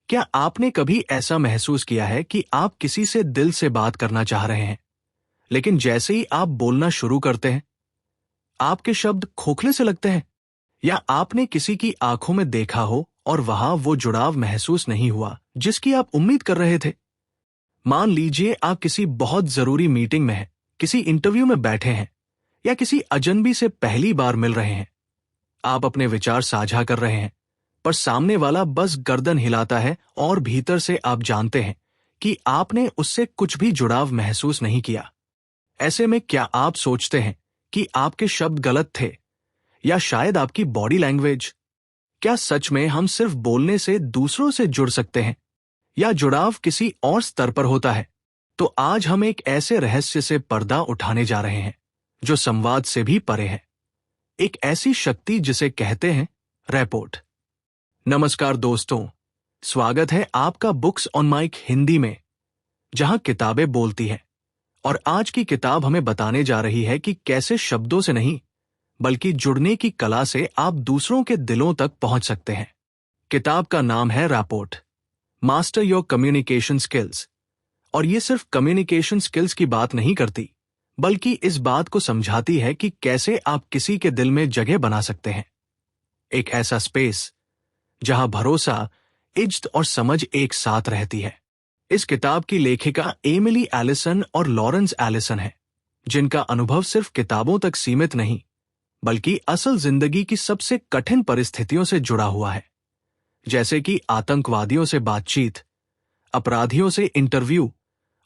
क्या आपने कभी ऐसा महसूस किया है कि आप किसी से दिल से बात करना चाह रहे हैं, लेकिन जैसे ही आप बोलना शुरू करते हैं, आपके शब्द खोखले से लगते हैं? या आपने किसी की आंखों में देखा हो और वहां वो जुड़ाव महसूस नहीं हुआ जिसकी आप उम्मीद कर रहे थे? मान लीजिए आप किसी बहुत जरूरी मीटिंग में हैं, किसी इंटरव्यू में बैठे हैं या किसी अजनबी से पहली बार मिल रहे हैं। आप अपने विचार साझा कर रहे हैं, पर सामने वाला बस गर्दन हिलाता है और भीतर से आप जानते हैं कि आपने उससे कुछ भी जुड़ाव महसूस नहीं किया। ऐसे में क्या आप सोचते हैं कि आपके शब्द गलत थे, या शायद आपकी बॉडी लैंग्वेज? क्या सच में हम सिर्फ बोलने से दूसरों से जुड़ सकते हैं, या जुड़ाव किसी और स्तर पर होता है? तो आज हम एक ऐसे रहस्य से पर्दा उठाने जा रहे हैं जो संवाद से भी परे है, एक ऐसी शक्ति जिसे कहते हैं रैपोर्ट। नमस्कार दोस्तों, स्वागत है आपका बुक्स ऑन माइक हिंदी में, जहां किताबें बोलती हैं। और आज की किताब हमें बताने जा रही है कि कैसे शब्दों से नहीं, बल्कि जुड़ने की कला से आप दूसरों के दिलों तक पहुंच सकते हैं। किताब का नाम है rapport, master your communication skills. और ये सिर्फ कम्युनिकेशन स्किल्स की बात नहीं करती, बल्कि इस बात को समझाती है कि कैसे आप किसी के दिल में जगह बना सकते हैं। एक ऐसा स्पेस जहां भरोसा, इज्जत और समझ एक साथ रहती है। इस किताब की लेखिका एमिली एलिसन और लॉरेंस एलिसन है, जिनका अनुभव सिर्फ किताबों तक सीमित नहीं, बल्कि असल जिंदगी की सबसे कठिन परिस्थितियों से जुड़ा हुआ है, जैसे कि आतंकवादियों से बातचीत, अपराधियों से इंटरव्यू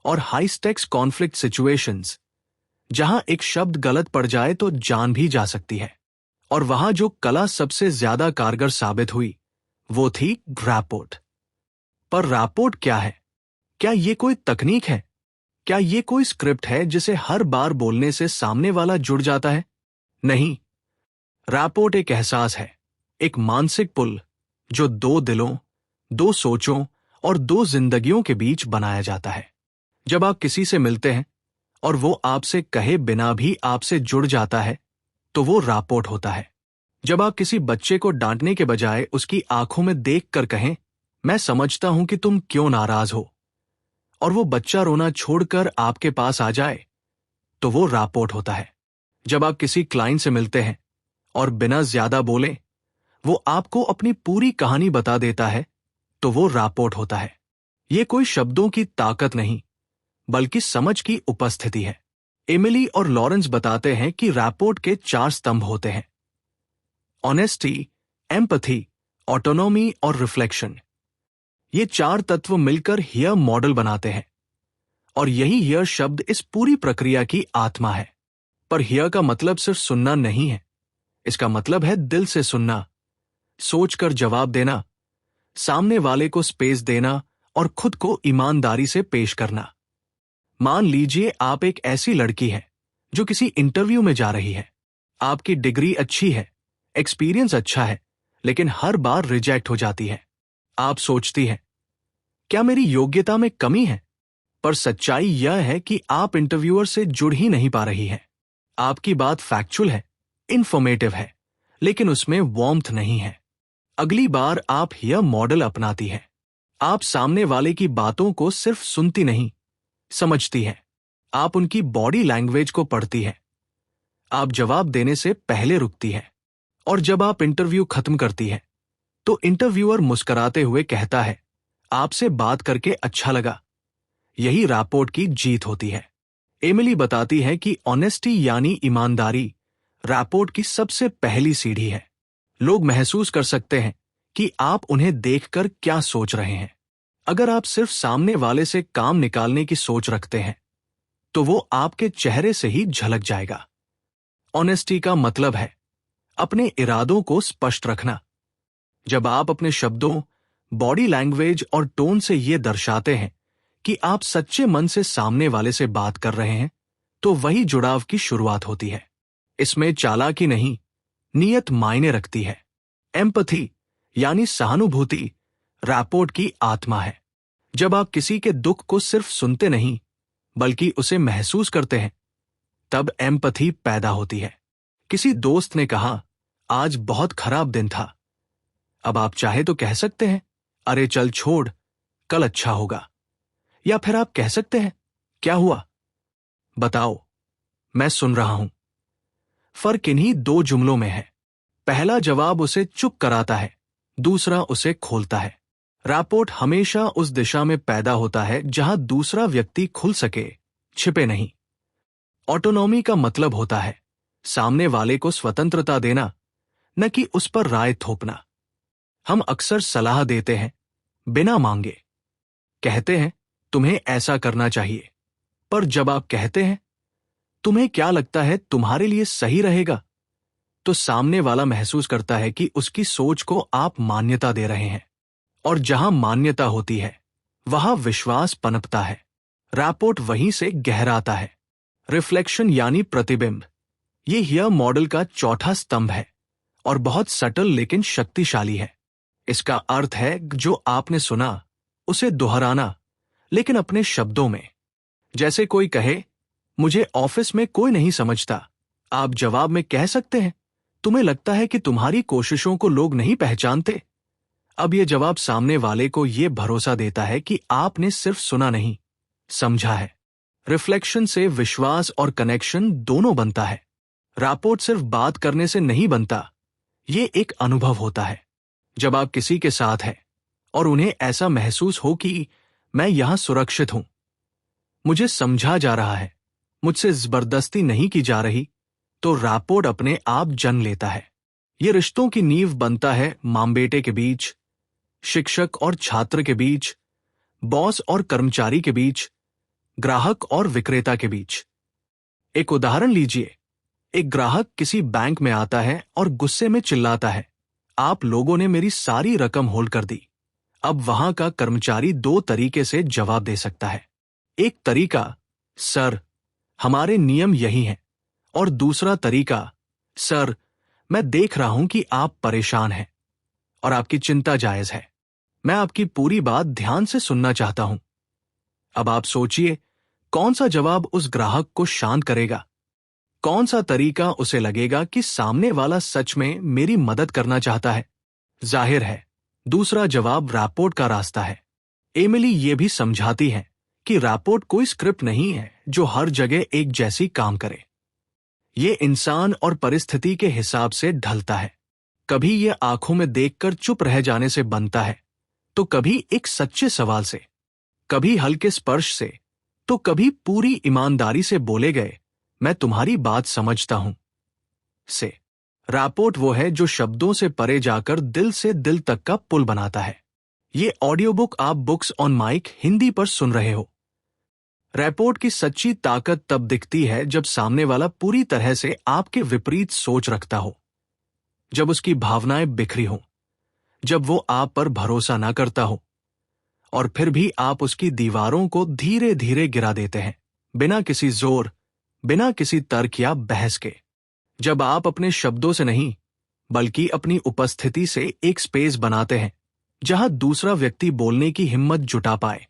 और हाई स्टेक्स कॉन्फ्लिक्ट सिचुएशंस, जहां एक शब्द गलत पड़ जाए तो जान भी जा सकती है। और वहां जो कला सबसे ज्यादा कारगर साबित हुई, वो थी रैपोर्ट। पर रैपोर्ट क्या है? क्या ये कोई तकनीक है? क्या ये कोई स्क्रिप्ट है जिसे हर बार बोलने से सामने वाला जुड़ जाता है? नहीं, रैपोर्ट एक एहसास है, एक मानसिक पुल जो दो दिलों, दो सोचों और दो जिंदगियों के बीच बनाया जाता है। जब आप किसी से मिलते हैं और वो आपसे कहे बिना भी आपसे जुड़ जाता है, तो वो रैपोर्ट होता है। जब आप किसी बच्चे को डांटने के बजाय उसकी आंखों में देखकर कहें, मैं समझता हूं कि तुम क्यों नाराज हो, और वो बच्चा रोना छोड़कर आपके पास आ जाए, तो वो रैपोर्ट होता है। जब आप किसी क्लाइंट से मिलते हैं और बिना ज्यादा बोले वो आपको अपनी पूरी कहानी बता देता है, तो वो रैपोर्ट होता है। ये कोई शब्दों की ताकत नहीं, बल्कि समझ की उपस्थिति है। एमिली और लॉरेंस बताते हैं कि रैपोर्ट के 4 स्तंभ होते हैं: ऑनेस्टी, एम्पैथी, ऑटोनॉमी और रिफ्लेक्शन। ये 4 तत्व मिलकर हियर मॉडल बनाते हैं, और यही हियर शब्द इस पूरी प्रक्रिया की आत्मा है। पर हियर का मतलब सिर्फ सुनना नहीं है, इसका मतलब है दिल से सुनना, सोचकर जवाब देना, सामने वाले को स्पेस देना और खुद को ईमानदारी से पेश करना। मान लीजिए आप एक ऐसी लड़की हैं जो किसी इंटरव्यू में जा रही है। आपकी डिग्री अच्छी है, एक्सपीरियंस अच्छा है, लेकिन हर बार रिजेक्ट हो जाती है। आप सोचती हैं, क्या मेरी योग्यता में कमी है? पर सच्चाई यह है कि आप इंटरव्यूअर से जुड़ ही नहीं पा रही हैं। आपकी बात फैक्चुअल है, इंफॉर्मेटिव है, लेकिन उसमें वार्मथ नहीं है। अगली बार आप यह मॉडल अपनाती हैं। आप सामने वाले की बातों को सिर्फ सुनती नहीं, समझती हैं। आप उनकी बॉडी लैंग्वेज को पढ़ती हैं। आप जवाब देने से पहले रुकती हैं, और जब आप इंटरव्यू खत्म करती हैं, तो इंटरव्यूअर मुस्कुराते हुए कहता है, आपसे बात करके अच्छा लगा। यही रैपोर्ट की जीत होती है। एमिली बताती है कि ऑनेस्टी यानी ईमानदारी रैपोर्ट की सबसे पहली सीढ़ी है। लोग महसूस कर सकते हैं कि आप उन्हें देखकर क्या सोच रहे हैं। अगर आप सिर्फ सामने वाले से काम निकालने की सोच रखते हैं, तो वो आपके चेहरे से ही झलक जाएगा। ऑनेस्टी का मतलब है अपने इरादों को स्पष्ट रखना। जब आप अपने शब्दों, बॉडी लैंग्वेज और टोन से ये दर्शाते हैं कि आप सच्चे मन से सामने वाले से बात कर रहे हैं, तो वही जुड़ाव की शुरुआत होती है। इसमें चालाकी नहीं, नियत मायने रखती है। एम्पैथी यानी सहानुभूति रैपोर्ट की आत्मा है। जब आप किसी के दुख को सिर्फ सुनते नहीं, बल्कि उसे महसूस करते हैं, तब एम्पैथी पैदा होती है। किसी दोस्त ने कहा, आज बहुत खराब दिन था। अब आप चाहे तो कह सकते हैं, अरे चल छोड़, कल अच्छा होगा। या फिर आप कह सकते हैं, क्या हुआ, बताओ, मैं सुन रहा हूं। फर्क इन्हीं दो जुमलों में है। पहला जवाब उसे चुप कराता है, दूसरा उसे खोलता है। रैपोर्ट हमेशा उस दिशा में पैदा होता है जहां दूसरा व्यक्ति खुल सके, छिपे नहीं। ऑटोनॉमी का मतलब होता है सामने वाले को स्वतंत्रता देना, न कि उस पर राय थोपना। हम अक्सर सलाह देते हैं बिना मांगे, कहते हैं तुम्हें ऐसा करना चाहिए, पर जब आप कहते हैं तुम्हें क्या लगता है तुम्हारे लिए सही रहेगा, तो सामने वाला महसूस करता है कि उसकी सोच को आप मान्यता दे रहे हैं। और जहां मान्यता होती है वहां विश्वास पनपता है। रैपोर्ट वहीं से गहराता है। रिफ्लेक्शन यानी प्रतिबिंब, ये हियर मॉडल का चौथा स्तंभ है और बहुत सटल लेकिन शक्तिशाली है। इसका अर्थ है जो आपने सुना उसे दोहराना, लेकिन अपने शब्दों में। जैसे कोई कहे मुझे ऑफिस में कोई नहीं समझता, आप जवाब में कह सकते हैं तुम्हें लगता है कि तुम्हारी कोशिशों को लोग नहीं पहचानते। अब यह जवाब सामने वाले को यह भरोसा देता है कि आपने सिर्फ सुना नहीं, समझा है। रिफ्लेक्शन से विश्वास और कनेक्शन दोनों बनता है। रैपोर्ट सिर्फ बात करने से नहीं बनता, ये एक अनुभव होता है। जब आप किसी के साथ हैं और उन्हें ऐसा महसूस हो कि मैं यहां सुरक्षित हूं, मुझे समझा जा रहा है, मुझसे जबरदस्ती नहीं की जा रही, तो रैपोर्ट अपने आप जन्म लेता है। ये रिश्तों की नींव बनता है, मां बेटे के बीच, शिक्षक और छात्र के बीच, बॉस और कर्मचारी के बीच, ग्राहक और विक्रेता के बीच। एक उदाहरण लीजिए, एक ग्राहक किसी बैंक में आता है और गुस्से में चिल्लाता है, आप लोगों ने मेरी सारी रकम होल्ड कर दी। अब वहां का कर्मचारी दो तरीके से जवाब दे सकता है। एक तरीका, सर हमारे नियम यही हैं, और दूसरा तरीका, सर मैं देख रहा हूं कि आप परेशान हैं और आपकी चिंता जायज है, मैं आपकी पूरी बात ध्यान से सुनना चाहता हूं। अब आप सोचिए कौन सा जवाब उस ग्राहक को शांत करेगा, कौन सा तरीका उसे लगेगा कि सामने वाला सच में मेरी मदद करना चाहता है। जाहिर है दूसरा जवाब रैपोर्ट का रास्ता है। एमिली ये भी समझाती है कि रैपोर्ट कोई स्क्रिप्ट नहीं है जो हर जगह एक जैसी काम करे। ये इंसान और परिस्थिति के हिसाब से ढलता है। कभी ये आंखों में देखकर चुप रह जाने से बनता है, तो कभी एक सच्चे सवाल से, कभी हल्के स्पर्श से, तो कभी पूरी ईमानदारी से बोले गए मैं तुम्हारी बात समझता हूं से। रैपोर्ट वो है जो शब्दों से परे जाकर दिल से दिल तक का पुल बनाता है। ये ऑडियो बुक आप बुक्स ऑन माइक हिंदी पर सुन रहे हो। रैपोर्ट की सच्ची ताकत तब दिखती है जब सामने वाला पूरी तरह से आपके विपरीत सोच रखता हो, जब उसकी भावनाएं बिखरी हो, जब वो आप पर भरोसा ना करता हो, और फिर भी आप उसकी दीवारों को धीरे धीरे गिरा देते हैं, बिना किसी जोर, बिना किसी तर्क या बहस के। जब आप अपने शब्दों से नहीं बल्कि अपनी उपस्थिति से एक स्पेस बनाते हैं जहां दूसरा व्यक्ति बोलने की हिम्मत जुटा पाए,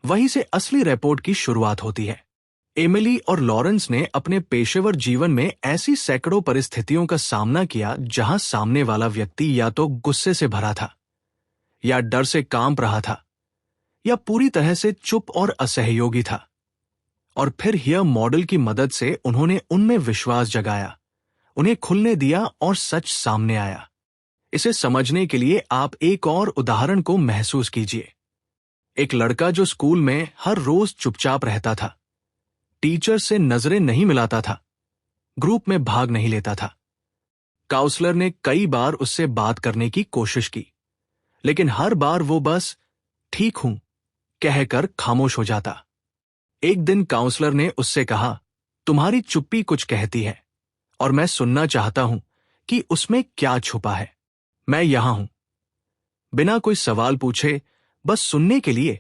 वहीं से असली रैपोर्ट की शुरुआत होती है। एमिली और लॉरेंस ने अपने पेशेवर जीवन में ऐसी सैकड़ों परिस्थितियों का सामना किया जहां सामने वाला व्यक्ति या तो गुस्से से भरा था, या डर से कांप रहा था, या पूरी तरह से चुप और असहयोगी था। और फिर हियर मॉडल की मदद से उन्होंने उनमें विश्वास जगाया, उन्हें खुलने दिया और सच सामने आया। इसे समझने के लिए आप एक और उदाहरण को महसूस कीजिए। एक लड़का जो स्कूल में हर रोज चुपचाप रहता था, टीचर से नजरें नहीं मिलाता था, ग्रुप में भाग नहीं लेता था। काउंसलर ने कई बार उससे बात करने की कोशिश की, लेकिन हर बार वो बस ठीक हूं कहकर खामोश हो जाता। एक दिन काउंसलर ने उससे कहा, तुम्हारी चुप्पी कुछ कहती है और मैं सुनना चाहता हूं कि उसमें क्या छुपा है। मैं यहां हूं। बिना कोई सवाल पूछे, बस सुनने के लिए।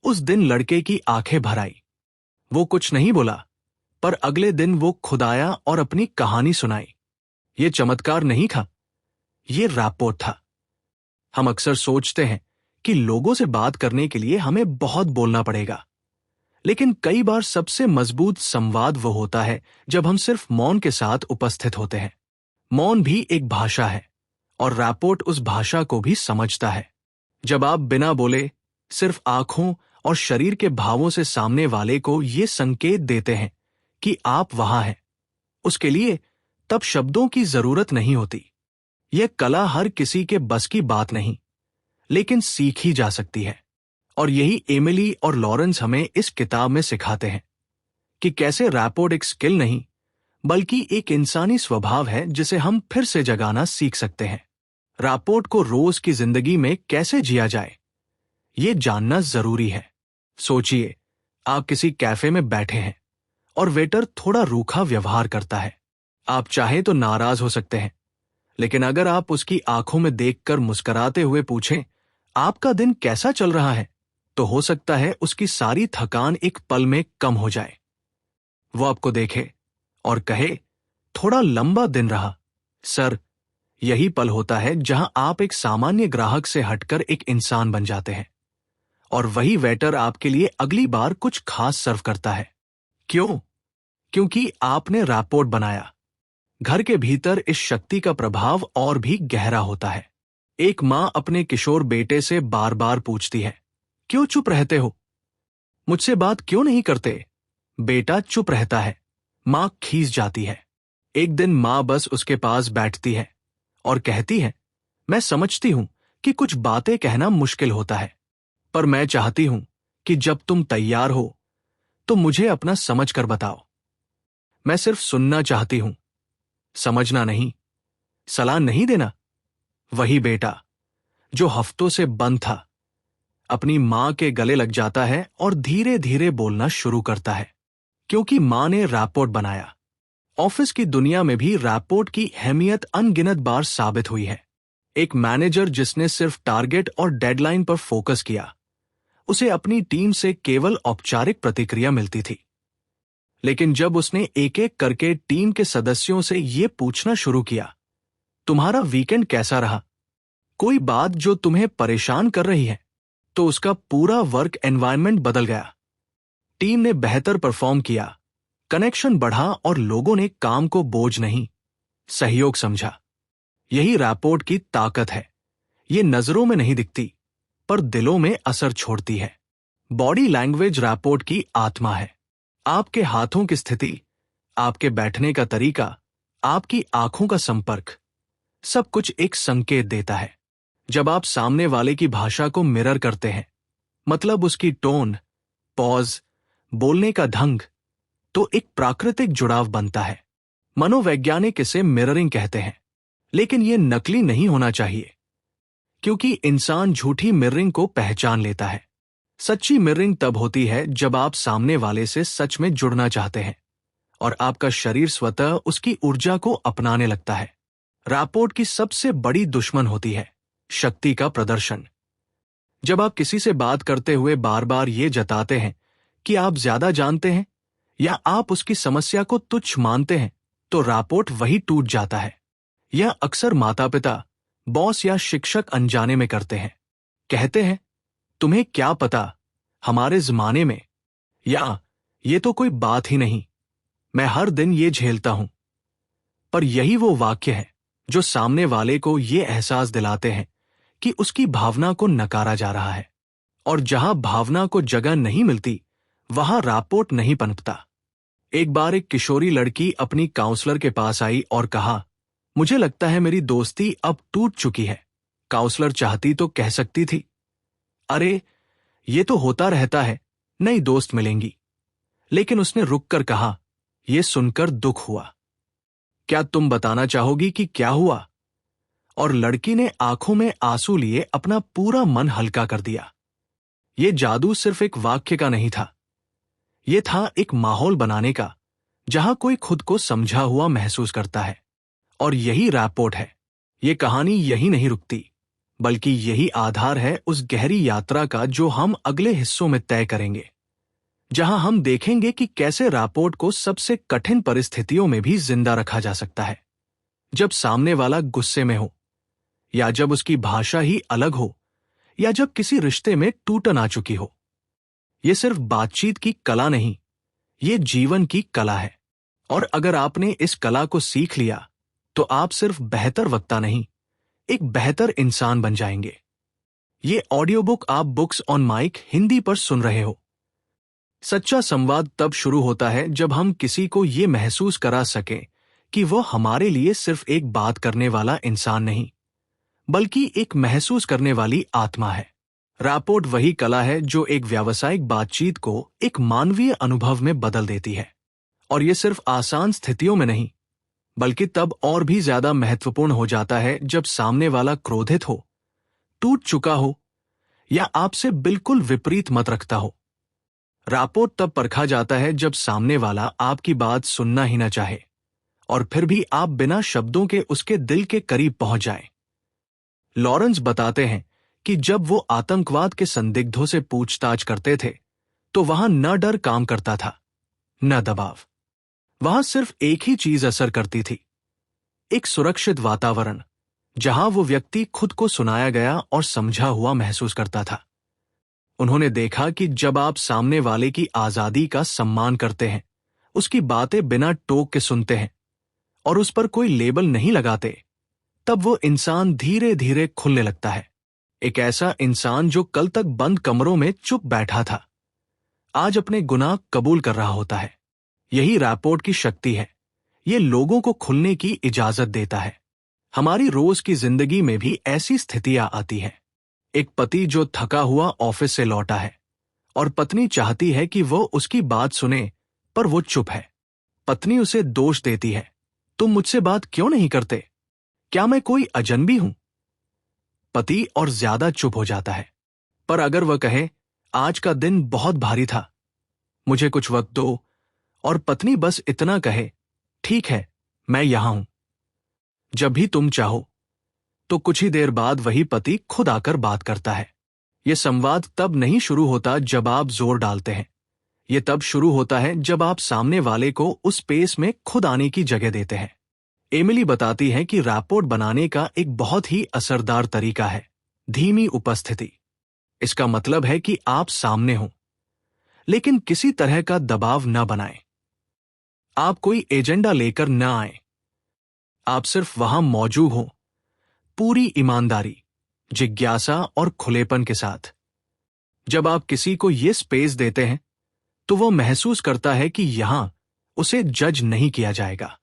उस दिन लड़के की आंखें भर आई। वो कुछ नहीं बोला, पर अगले दिन वो खुद आया और अपनी कहानी सुनाई। ये चमत्कार नहीं था, ये रैपोर्ट था। हम अक्सर सोचते हैं कि लोगों से बात करने के लिए हमें बहुत बोलना पड़ेगा, लेकिन कई बार सबसे मजबूत संवाद वो होता है जब हम सिर्फ मौन के साथ उपस्थित होते हैं। मौन भी एक भाषा है और रैपोर्ट उस भाषा को भी समझता है। जब आप बिना बोले सिर्फ आंखों और शरीर के भावों से सामने वाले को ये संकेत देते हैं कि आप वहां हैं, उसके लिए तब शब्दों की जरूरत नहीं होती। यह कला हर किसी के बस की बात नहीं, लेकिन सीखी जा सकती है। और यही एमिली और लॉरेंस हमें इस किताब में सिखाते हैं कि कैसे रैपोर्ट एक स्किल नहीं, बल्कि एक इंसानी स्वभाव है जिसे हम फिर से जगाना सीख सकते हैं। रैपोर्ट को रोज की जिंदगी में कैसे जिया जाए, ये जानना जरूरी है। सोचिए, आप किसी कैफे में बैठे हैं और वेटर थोड़ा रूखा व्यवहार करता है। आप चाहे तो नाराज हो सकते हैं, लेकिन अगर आप उसकी आंखों में देखकर मुस्कुराते हुए पूछें, आपका दिन कैसा चल रहा है, तो हो सकता है उसकी सारी थकान एक पल में कम हो जाए। वो आपको देखे और कहे, थोड़ा लंबा दिन रहा। सर, यही पल होता है जहां आप एक सामान्य ग्राहक से हटकर एक इंसान बन जाते हैं, और वही वेटर आपके लिए अगली बार कुछ खास सर्व करता है। क्यों? क्योंकि आपने रैपोर्ट बनाया। घर के भीतर इस शक्ति का प्रभाव और भी गहरा होता है। एक मां अपने किशोर बेटे से बार बार पूछती है, क्यों चुप रहते हो? मुझसे बात क्यों नहीं करते? बेटा चुप रहता है। मां खींच जाती है। एक दिन मां बस उसके पास बैठती है और कहती है, मैं समझती हूं कि कुछ बातें कहना मुश्किल होता है, पर मैं चाहती हूं कि जब तुम तैयार हो तो मुझे अपना समझ कर बताओ। मैं सिर्फ सुनना चाहती हूं, समझना नहीं, सलाह नहीं देना। वही बेटा जो हफ्तों से बंद था, अपनी मां के गले लग जाता है और धीरे धीरे बोलना शुरू करता है, क्योंकि मां ने रैपोर्ट बनाया। ऑफिस की दुनिया में भी रैपोर्ट की अहमियत अनगिनत बार साबित हुई है। एक मैनेजर जिसने सिर्फ टारगेट और डेडलाइन पर फोकस किया, उसे अपनी टीम से केवल औपचारिक प्रतिक्रिया मिलती थी। लेकिन जब उसने एक एक करके टीम के सदस्यों से यह पूछना शुरू किया, तुम्हारा वीकेंड कैसा रहा, कोई बात जो तुम्हें परेशान कर रही है, तो उसका पूरा वर्क एनवायरनमेंट बदल गया। टीम ने बेहतर परफॉर्म किया, कनेक्शन बढ़ा और लोगों ने काम को बोझ नहीं, सहयोग समझा। यही रैपोर्ट की ताकत है। ये नजरों में नहीं दिखती, पर दिलों में असर छोड़ती है। बॉडी लैंग्वेज रैपोर्ट की आत्मा है। आपके हाथों की स्थिति, आपके बैठने का तरीका, आपकी आंखों का संपर्क, सब कुछ एक संकेत देता है। जब आप सामने वाले की भाषा को मिरर करते हैं, मतलब उसकी टोन, पॉज, बोलने का ढंग, तो एक प्राकृतिक जुड़ाव बनता है। मनोवैज्ञानिक इसे मिररिंग कहते हैं, लेकिन यह नकली नहीं होना चाहिए, क्योंकि इंसान झूठी मिररिंग को पहचान लेता है। सच्ची मिररिंग तब होती है जब आप सामने वाले से सच में जुड़ना चाहते हैं और आपका शरीर स्वतः उसकी ऊर्जा को अपनाने लगता है। रैपोर्ट की सबसे बड़ी दुश्मन होती है शक्ति का प्रदर्शन। जब आप किसी से बात करते हुए बार बार ये जताते हैं कि आप ज्यादा जानते हैं या आप उसकी समस्या को तुच्छ मानते हैं, तो रैपोर्ट वही टूट जाता है। यह अक्सर माता पिता, बॉस या शिक्षक अनजाने में करते हैं। कहते हैं, तुम्हें क्या पता, हमारे जमाने में, या ये तो कोई बात ही नहीं, मैं हर दिन ये झेलता हूं। पर यही वो वाक्य है जो सामने वाले को ये एहसास दिलाते हैं कि उसकी भावना को नकारा जा रहा है। और जहां भावना को जगह नहीं मिलती, वहां रैपोर्ट नहीं पनपता। एक बार एक किशोरी लड़की अपनी काउंसलर के पास आई और कहा, मुझे लगता है मेरी दोस्ती अब टूट चुकी है। काउंसलर चाहती तो कह सकती थी, अरे ये तो होता रहता है, नई दोस्त मिलेंगी। लेकिन उसने रुककर कहा, यह सुनकर दुख हुआ। क्या तुम बताना चाहोगी कि क्या हुआ? और लड़की ने आंखों में आंसू लिए अपना पूरा मन हल्का कर दिया। यह जादू सिर्फ एक वाक्य का नहीं था, यह था एक माहौल बनाने का जहां कोई खुद को समझा हुआ महसूस करता है। और यही रैपोर्ट है। यह कहानी यही नहीं रुकती, बल्कि यही आधार है उस गहरी यात्रा का जो हम अगले हिस्सों में तय करेंगे, जहां हम देखेंगे कि कैसे रैपोर्ट को सबसे कठिन परिस्थितियों में भी जिंदा रखा जा सकता है। जब सामने वाला गुस्से में हो, या जब उसकी भाषा ही अलग हो, या जब किसी रिश्ते में टूटन आ चुकी हो। यह सिर्फ बातचीत की कला नहीं, यह जीवन की कला है। और अगर आपने इस कला को सीख लिया, तो आप सिर्फ बेहतर वक्ता नहीं, एक बेहतर इंसान बन जाएंगे। ये ऑडियो बुक आप बुक्स ऑन माइक हिंदी पर सुन रहे हो। सच्चा संवाद तब शुरू होता है जब हम किसी को ये महसूस करा सकें कि वो हमारे लिए सिर्फ एक बात करने वाला इंसान नहीं, बल्कि एक महसूस करने वाली आत्मा है। रैपोर्ट वही कला है जो एक व्यावसायिक बातचीत को एक मानवीय अनुभव में बदल देती है। और ये सिर्फ आसान स्थितियों में नहीं, बल्कि तब और भी ज्यादा महत्वपूर्ण हो जाता है जब सामने वाला क्रोधित हो, टूट चुका हो या आपसे बिल्कुल विपरीत मत रखता हो। रैपोर्ट तब परखा जाता है जब सामने वाला आपकी बात सुनना ही न चाहे और फिर भी आप बिना शब्दों के उसके दिल के करीब पहुंच जाएं। लॉरेंस बताते हैं कि जब वो आतंकवाद के संदिग्धों से पूछताछ करते थे तो वहां न डर काम करता था, न दबाव। वहां सिर्फ एक ही चीज असर करती थी, एक सुरक्षित वातावरण जहां वो व्यक्ति खुद को सुनाया गया और समझा हुआ महसूस करता था। उन्होंने देखा कि जब आप सामने वाले की आजादी का सम्मान करते हैं, उसकी बातें बिना टोक के सुनते हैं और उस पर कोई लेबल नहीं लगाते, तब वो इंसान धीरे धीरे खुलने लगता है। एक ऐसा इंसान जो कल तक बंद कमरों में चुप बैठा था, आज अपने गुनाह कबूल कर रहा होता है। यही रैपोर्ट की शक्ति है। ये लोगों को खुलने की इजाजत देता है। हमारी रोज की जिंदगी में भी ऐसी स्थितियां आती हैं। एक पति जो थका हुआ ऑफिस से लौटा है और पत्नी चाहती है कि वो उसकी बात सुने, पर वो चुप है। पत्नी उसे दोष देती है, तुम मुझसे बात क्यों नहीं करते? क्या मैं कोई अजनबी हूं? पति और ज्यादा चुप हो जाता है। पर अगर वह कहे, आज का दिन बहुत भारी था, मुझे कुछ वक्त दो, और पत्नी बस इतना कहे, ठीक है, मैं यहां हूं, जब भी तुम चाहो, तो कुछ ही देर बाद वही पति खुद आकर बात करता है। यह संवाद तब नहीं शुरू होता जब आप जोर डालते हैं। यह तब शुरू होता है जब आप सामने वाले को उस स्पेस में खुद आने की जगह देते हैं। एमिली बताती है कि रैपोर्ट बनाने का एक बहुत ही असरदार तरीका है धीमी उपस्थिति। इसका मतलब है कि आप सामने हो, लेकिन किसी तरह का दबाव न बनाएं। आप कोई एजेंडा लेकर न आए। आप सिर्फ वहां मौजूद हो, पूरी ईमानदारी, जिज्ञासा और खुलेपन के साथ। जब आप किसी को ये स्पेस देते हैं, तो वो महसूस करता है कि यहां उसे जज नहीं किया जाएगा।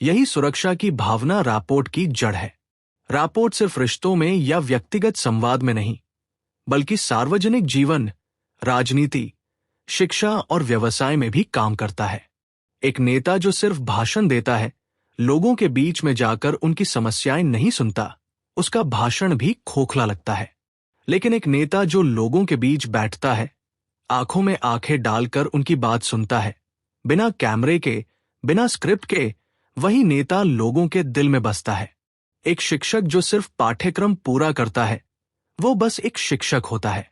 यही सुरक्षा की भावना रैपोर्ट की जड़ है। रैपोर्ट सिर्फ रिश्तों में या व्यक्तिगत संवाद में नहीं, बल्कि सार्वजनिक जीवन, राजनीति, शिक्षा और व्यवसाय में भी काम करता है। एक नेता जो सिर्फ भाषण देता है, लोगों के बीच में जाकर उनकी समस्याएं नहीं सुनता, उसका भाषण भी खोखला लगता है। लेकिन एक नेता जो लोगों के बीच बैठता है, आंखों में आंखें डालकर उनकी बात सुनता है, बिना कैमरे के, बिना स्क्रिप्ट के, वही नेता लोगों के दिल में बसता है। एक शिक्षक जो सिर्फ पाठ्यक्रम पूरा करता है, वो बस एक शिक्षक होता है।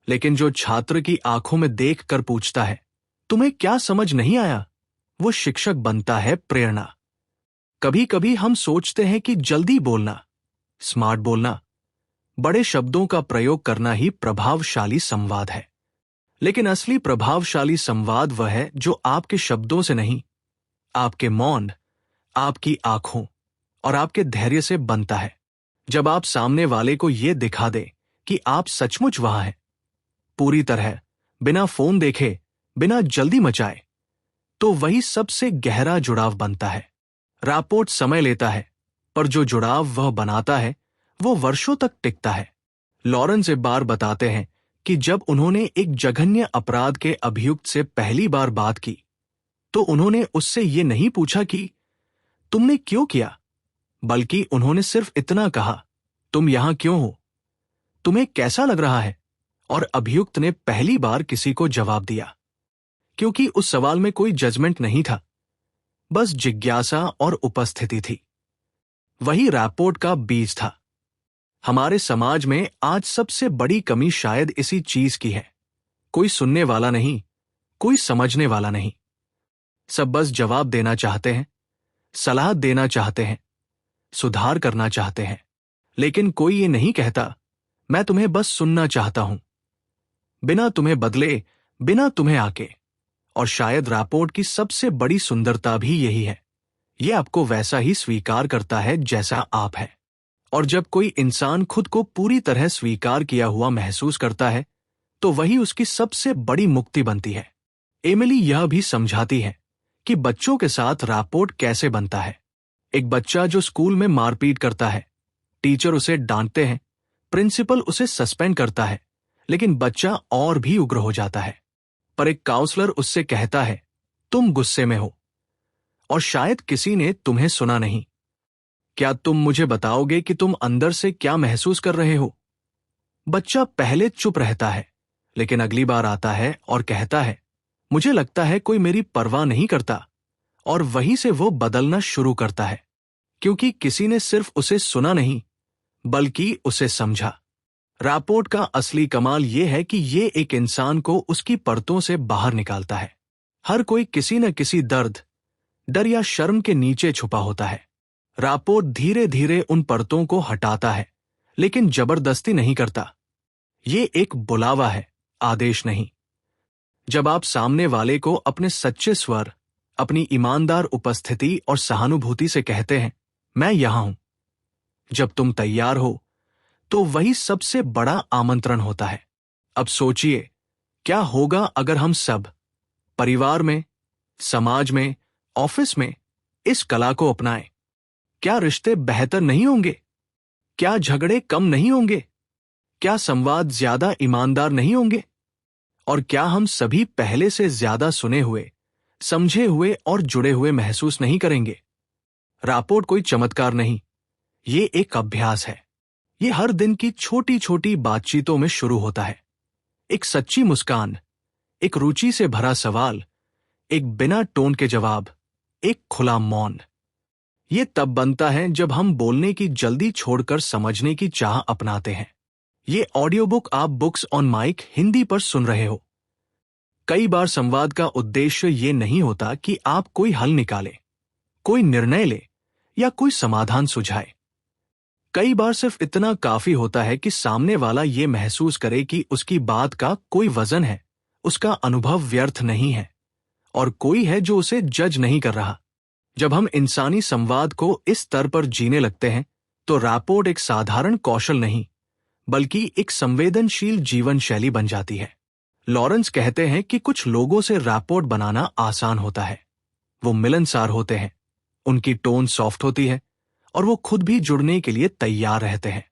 लेकिन जो छात्र की आंखों में देखकर पूछता है, तुम्हें क्या समझ नहीं आया, वो शिक्षक बनता है प्रेरणा। कभी कभी हम सोचते हैं कि जल्दी बोलना, स्मार्ट बोलना, बड़े शब्दों का प्रयोग करना ही प्रभावशाली संवाद है। लेकिन असली प्रभावशाली संवाद वह है जो आपके शब्दों से नहीं, आपके मौन, आपकी आंखों और आपके धैर्य से बनता है। जब आप सामने वाले को यह दिखा दे कि आप सचमुच वहां हैं, पूरी तरह, बिना फोन देखे, बिना जल्दी मचाए, तो वही सबसे गहरा जुड़ाव बनता है। रैपोर्ट समय लेता है, पर जो जुड़ाव वह बनाता है, वो वर्षों तक टिकता है। लॉरेंस एक बार बताते हैं कि जब उन्होंने एक जघन्य अपराध के अभियुक्त से पहली बार बात की, तो उन्होंने उससे ये नहीं पूछा कि तुमने क्यों किया, बल्कि उन्होंने सिर्फ इतना कहा, तुम यहां क्यों हो, तुम्हें कैसा लग रहा है? और अभियुक्त ने पहली बार किसी को जवाब दिया, क्योंकि उस सवाल में कोई जजमेंट नहीं था, बस जिज्ञासा और उपस्थिति थी। वही रैपोर्ट का बीज था। हमारे समाज में आज सबसे बड़ी कमी शायद इसी चीज की है। कोई सुनने वाला नहीं, कोई समझने वाला नहीं। सब बस जवाब देना चाहते हैं, सलाह देना चाहते हैं, सुधार करना चाहते हैं, लेकिन कोई ये नहीं कहता, मैं तुम्हें बस सुनना चाहता हूं, बिना तुम्हें बदले, बिना तुम्हें आके। और शायद रैपोर्ट की सबसे बड़ी सुंदरता भी यही है, ये आपको वैसा ही स्वीकार करता है जैसा आप हैं। और जब कोई इंसान खुद को पूरी तरह स्वीकार किया हुआ महसूस करता है तो वही उसकी सबसे बड़ी मुक्ति बनती है। एमिली यह भी समझाती है कि बच्चों के साथ रैपोर्ट कैसे बनता है। एक बच्चा जो स्कूल में मारपीट करता है, टीचर उसे डांटते हैं, प्रिंसिपल उसे सस्पेंड करता है, लेकिन बच्चा और भी उग्र हो जाता है। पर एक काउंसलर उससे कहता है, तुम गुस्से में हो और शायद किसी ने तुम्हें सुना नहीं। क्या तुम मुझे बताओगे कि तुम अंदर से क्या महसूस कर रहे हो? बच्चा पहले चुप रहता है, लेकिन अगली बार आता है और कहता है, मुझे लगता है कोई मेरी परवाह नहीं करता। और वहीं से वो बदलना शुरू करता है, क्योंकि किसी ने सिर्फ उसे सुना नहीं बल्कि उसे समझा। रैपोर्ट का असली कमाल यह है कि ये एक इंसान को उसकी परतों से बाहर निकालता है। हर कोई किसी न किसी दर्द, डर या शर्म के नीचे छुपा होता है। रैपोर्ट धीरे धीरे उन परतों को हटाता है, लेकिन जबरदस्ती नहीं करता। ये एक बुलावा है, आदेश नहीं। जब आप सामने वाले को अपने सच्चे स्वर, अपनी ईमानदार उपस्थिति और सहानुभूति से कहते हैं, मैं यहां हूं, जब तुम तैयार हो, तो वही सबसे बड़ा आमंत्रण होता है। अब सोचिए, क्या होगा अगर हम सब परिवार में, समाज में, ऑफिस में इस कला को अपनाएं? क्या रिश्ते बेहतर नहीं होंगे? क्या झगड़े कम नहीं होंगे? क्या संवाद ज्यादा ईमानदार नहीं होंगे? और क्या हम सभी पहले से ज्यादा सुने हुए, समझे हुए और जुड़े हुए महसूस नहीं करेंगे? रैपोर्ट कोई चमत्कार नहीं, ये एक अभ्यास है। ये हर दिन की छोटी छोटी बातचीतों में शुरू होता है। एक सच्ची मुस्कान, एक रुचि से भरा सवाल, एक बिना टोन के जवाब, एक खुला मौन। ये तब बनता है जब हम बोलने की जल्दी छोड़कर समझने की चाह अपनाते हैं। ये ऑडियो बुक आप बुक्स ऑन माइक हिंदी पर सुन रहे हो। कई बार संवाद का उद्देश्य ये नहीं होता कि आप कोई हल निकाले, कोई निर्णय ले या कोई समाधान सुझाए। कई बार सिर्फ इतना काफी होता है कि सामने वाला ये महसूस करे कि उसकी बात का कोई वजन है, उसका अनुभव व्यर्थ नहीं है और कोई है जो उसे जज नहीं कर रहा। जब हम इंसानी संवाद को इस स्तर पर जीने लगते हैं तो रैपोर्ट एक साधारण कौशल नहीं बल्कि एक संवेदनशील जीवन शैली बन जाती है। लॉरेंस कहते हैं कि कुछ लोगों से रैपोर्ट बनाना आसान होता है। वो मिलनसार होते हैं, उनकी टोन सॉफ्ट होती है और वो खुद भी जुड़ने के लिए तैयार रहते हैं।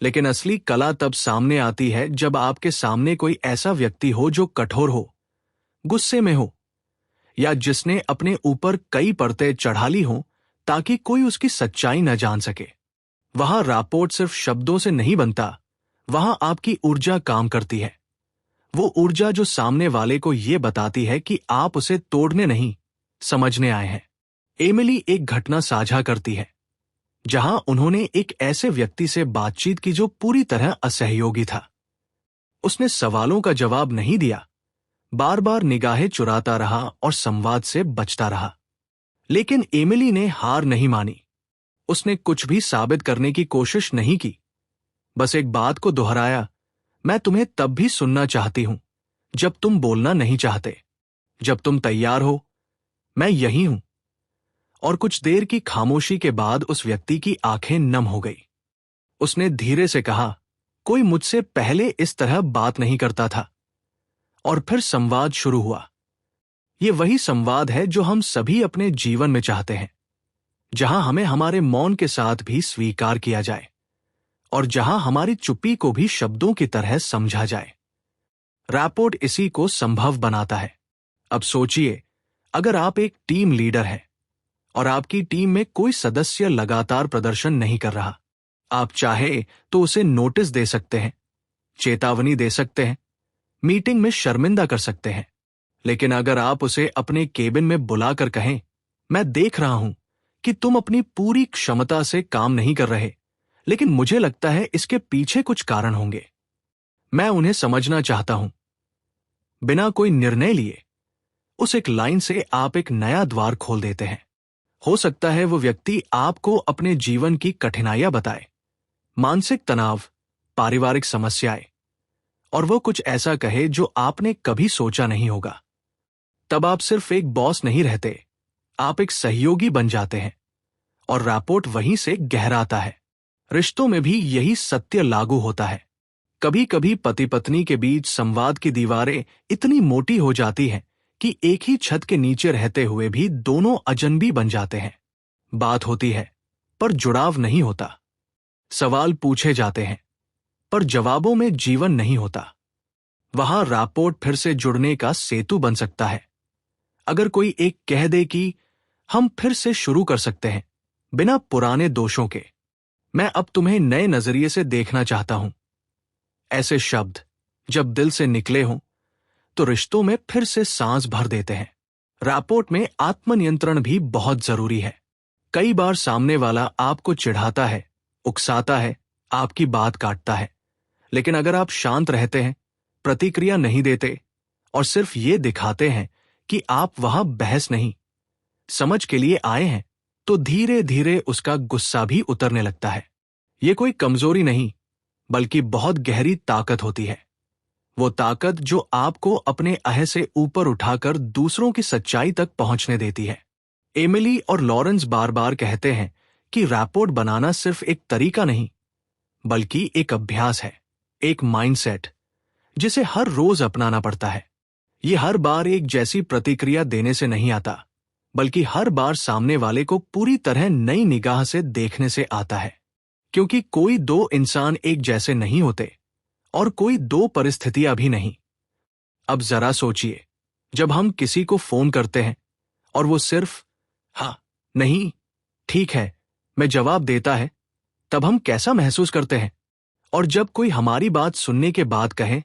लेकिन असली कला तब सामने आती है जब आपके सामने कोई ऐसा व्यक्ति हो जो कठोर हो, गुस्से में हो या जिसने अपने ऊपर कई परतें चढ़ा ली हों ताकि कोई उसकी सच्चाई न जान सके। वहां रैपोर्ट सिर्फ शब्दों से नहीं बनता, वहां आपकी ऊर्जा काम करती है। वो ऊर्जा जो सामने वाले को ये बताती है कि आप उसे तोड़ने नहीं, समझने आए हैं। एमिली एक घटना साझा करती है जहां उन्होंने एक ऐसे व्यक्ति से बातचीत की जो पूरी तरह असहयोगी था। उसने सवालों का जवाब नहीं दिया, बार बार निगाहें चुराता रहा और संवाद से बचता रहा। लेकिन एमिली ने हार नहीं मानी। उसने कुछ भी साबित करने की कोशिश नहीं की, बस एक बात को दोहराया, मैं तुम्हें तब भी सुनना चाहती हूं जब तुम बोलना नहीं चाहते। जब तुम तैयार हो, मैं यहीं हूं। और कुछ देर की खामोशी के बाद उस व्यक्ति की आंखें नम हो गई। उसने धीरे से कहा, कोई मुझसे पहले इस तरह बात नहीं करता था। और फिर संवाद शुरू हुआ। ये वही संवाद है जो हम सभी अपने जीवन में चाहते हैं, जहां हमें हमारे मौन के साथ भी स्वीकार किया जाए और जहां हमारी चुप्पी को भी शब्दों की तरह समझा जाए। रैपोर्ट इसी को संभव बनाता है। अब सोचिए, अगर आप एक टीम लीडर हैं और आपकी टीम में कोई सदस्य लगातार प्रदर्शन नहीं कर रहा, आप चाहे तो उसे नोटिस दे सकते हैं, चेतावनी दे सकते हैं, मीटिंग में शर्मिंदा कर सकते हैं। लेकिन अगर आप उसे अपने केबिन में बुलाकर कहें, मैं देख रहा हूं कि तुम अपनी पूरी क्षमता से काम नहीं कर रहे, लेकिन मुझे लगता है इसके पीछे कुछ कारण होंगे, मैं उन्हें समझना चाहता हूं। बिना कोई निर्णय लिए उस एक लाइन से आप एक नया द्वार खोल देते हैं। हो सकता है वो व्यक्ति आपको अपने जीवन की कठिनाइयां बताए, मानसिक तनाव, पारिवारिक समस्याएं, और वो कुछ ऐसा कहे जो आपने कभी सोचा नहीं होगा। तब आप सिर्फ एक बॉस नहीं रहते, आप एक सहयोगी बन जाते हैं और रैपोर्ट वहीं से गहराता है। रिश्तों में भी यही सत्य लागू होता है। कभी कभी पति पत्नी के बीच संवाद की दीवारें इतनी मोटी हो जाती हैं कि एक ही छत के नीचे रहते हुए भी दोनों अजनबी बन जाते हैं। बात होती है पर जुड़ाव नहीं होता। सवाल पूछे जाते हैं पर जवाबों में जीवन नहीं होता। वहां रैपोर्ट फिर से जुड़ने का सेतु बन सकता है। अगर कोई एक कह दे कि हम फिर से शुरू कर सकते हैं बिना पुराने दोषों के, मैं अब तुम्हें नए नजरिए से देखना चाहता हूं। ऐसे शब्द जब दिल से निकले हों तो रिश्तों में फिर से सांस भर देते हैं। रैपोर्ट में आत्मनियंत्रण भी बहुत जरूरी है। कई बार सामने वाला आपको चिढ़ाता है, उकसाता है, आपकी बात काटता है, लेकिन अगर आप शांत रहते हैं, प्रतिक्रिया नहीं देते और सिर्फ ये दिखाते हैं कि आप वहां बहस नहीं, समझ के लिए आए हैं, तो धीरे धीरे उसका गुस्सा भी उतरने लगता है। ये कोई कमजोरी नहीं बल्कि बहुत गहरी ताकत होती है। वो ताकत जो आपको अपने अह से ऊपर उठाकर दूसरों की सच्चाई तक पहुंचने देती है। एमिली और लॉरेंस बार बार कहते हैं कि रैपोर्ट बनाना सिर्फ एक तरीका नहीं बल्कि एक अभ्यास है, एक माइंडसेट जिसे हर रोज अपनाना पड़ता है। ये हर बार एक जैसी प्रतिक्रिया देने से नहीं आता बल्कि हर बार सामने वाले को पूरी तरह नई निगाह से देखने से आता है। क्योंकि कोई दो इंसान एक जैसे नहीं होते और कोई दो परिस्थितियां भी नहीं। अब जरा सोचिए, जब हम किसी को फोन करते हैं और वो सिर्फ हाँ, नहीं, ठीक है में जवाब देता है, तब हम कैसा महसूस करते हैं? और जब कोई हमारी बात सुनने के बाद कहे,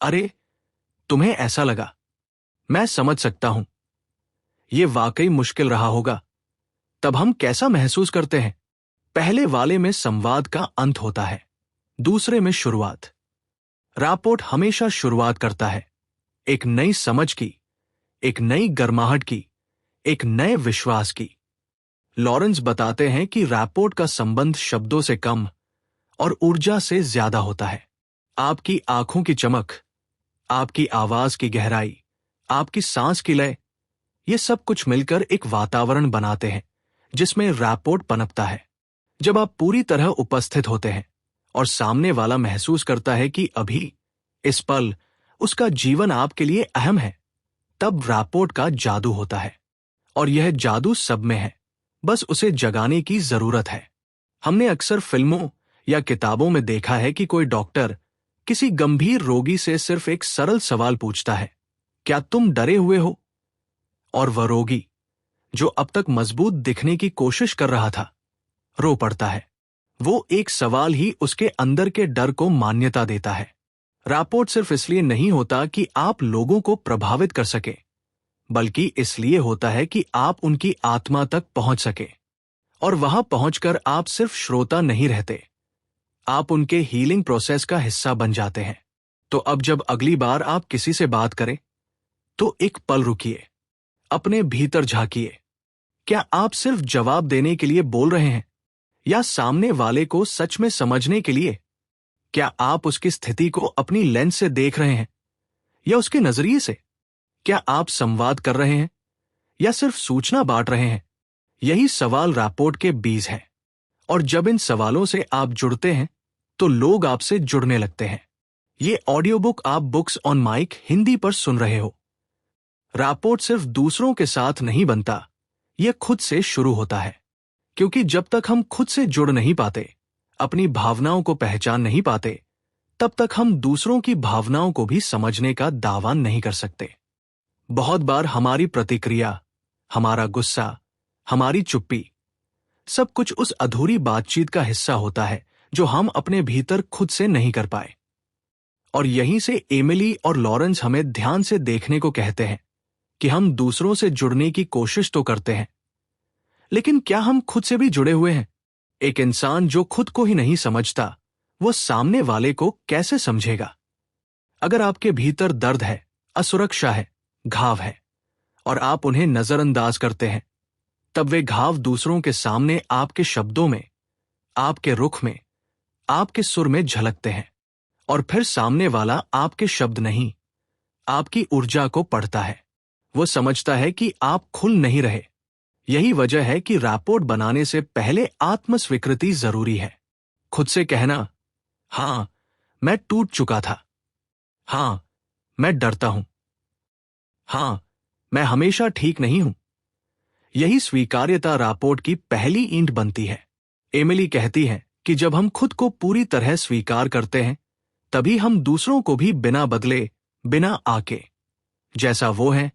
अरे तुम्हें ऐसा लगा, मैं समझ सकता हूं, ये वाकई मुश्किल रहा होगा, तब हम कैसा महसूस करते हैं? पहले वाले में संवाद का अंत होता है, दूसरे में शुरुआत। रैपोर्ट हमेशा शुरुआत करता है एक नई समझ की, एक नई गर्माहट की, एक नए विश्वास की। लॉरेंस बताते हैं कि रैपोर्ट का संबंध शब्दों से कम और ऊर्जा से ज्यादा होता है। आपकी आंखों की चमक, आपकी आवाज की गहराई, आपकी सांस की लय, ये सब कुछ मिलकर एक वातावरण बनाते हैं जिसमें रैपोर्ट पनपता है। जब आप पूरी तरह उपस्थित होते हैं और सामने वाला महसूस करता है कि अभी इस पल उसका जीवन आपके लिए अहम है, तब रैपोर्ट का जादू होता है। और यह जादू सब में है, बस उसे जगाने की जरूरत है। हमने अक्सर फिल्मों या किताबों में देखा है कि कोई डॉक्टर किसी गंभीर रोगी से सिर्फ एक सरल सवाल पूछता है, क्या तुम डरे हुए हो? और वह रोगी, जो अब तक मजबूत दिखने की कोशिश कर रहा था, रो पड़ता है। वो एक सवाल ही उसके अंदर के डर को मान्यता देता है। रैपोर्ट सिर्फ इसलिए नहीं होता कि आप लोगों को प्रभावित कर सके, बल्कि इसलिए होता है कि आप उनकी आत्मा तक पहुंच सके। और वहां पहुंचकर आप सिर्फ श्रोता नहीं रहते, आप उनके हीलिंग प्रोसेस का हिस्सा बन जाते हैं। तो अब जब अगली बार आप किसी से बात करें, तो एक पल रुकिए, अपने भीतर झांकिए। क्या आप सिर्फ जवाब देने के लिए बोल रहे हैं या सामने वाले को सच में समझने के लिए? क्या आप उसकी स्थिति को अपनी लेंस से देख रहे हैं या उसके नजरिए से? क्या आप संवाद कर रहे हैं या सिर्फ सूचना बांट रहे हैं? यही सवाल रैपोर्ट के बीज है। और जब इन सवालों से आप जुड़ते हैं तो लोग आपसे जुड़ने लगते हैं। ये ऑडियो बुक आप बुक्स ऑन माइक हिंदी पर सुन रहे हो। रैपोर्ट सिर्फ दूसरों के साथ नहीं बनता, यह खुद से शुरू होता है। क्योंकि जब तक हम खुद से जुड़ नहीं पाते, अपनी भावनाओं को पहचान नहीं पाते, तब तक हम दूसरों की भावनाओं को भी समझने का दावा नहीं कर सकते। बहुत बार हमारी प्रतिक्रिया, हमारा गुस्सा, हमारी चुप्पी, सब कुछ उस अधूरी बातचीत का हिस्सा होता है जो हम अपने भीतर खुद से नहीं कर पाए। और यहीं से एमिली और लॉरेंस हमें ध्यान से देखने को कहते हैं कि हम दूसरों से जुड़ने की कोशिश तो करते हैं, लेकिन क्या हम खुद से भी जुड़े हुए हैं? एक इंसान जो खुद को ही नहीं समझता, वो सामने वाले को कैसे समझेगा? अगर आपके भीतर दर्द है, असुरक्षा है, घाव है और आप उन्हें नजरअंदाज करते हैं, तब वे घाव दूसरों के सामने आपके शब्दों में, आपके रुख में, आपके सुर में झलकते हैं। और फिर सामने वाला आपके शब्द नहीं, आपकी ऊर्जा को पढ़ता है। वो समझता है कि आप खुल नहीं रहे। यही वजह है कि रैपोर्ट बनाने से पहले आत्मस्वीकृति जरूरी है। खुद से कहना, हाँ मैं टूट चुका था, हाँ मैं डरता हूं, हाँ मैं हमेशा ठीक नहीं हूं, यही स्वीकार्यता रापोर्ट की पहली ईंट बनती है। एमिली कहती है कि जब हम खुद को पूरी तरह स्वीकार करते हैं, तभी हम दूसरों को भी बिना बदले, बिना आके, जैसा वो है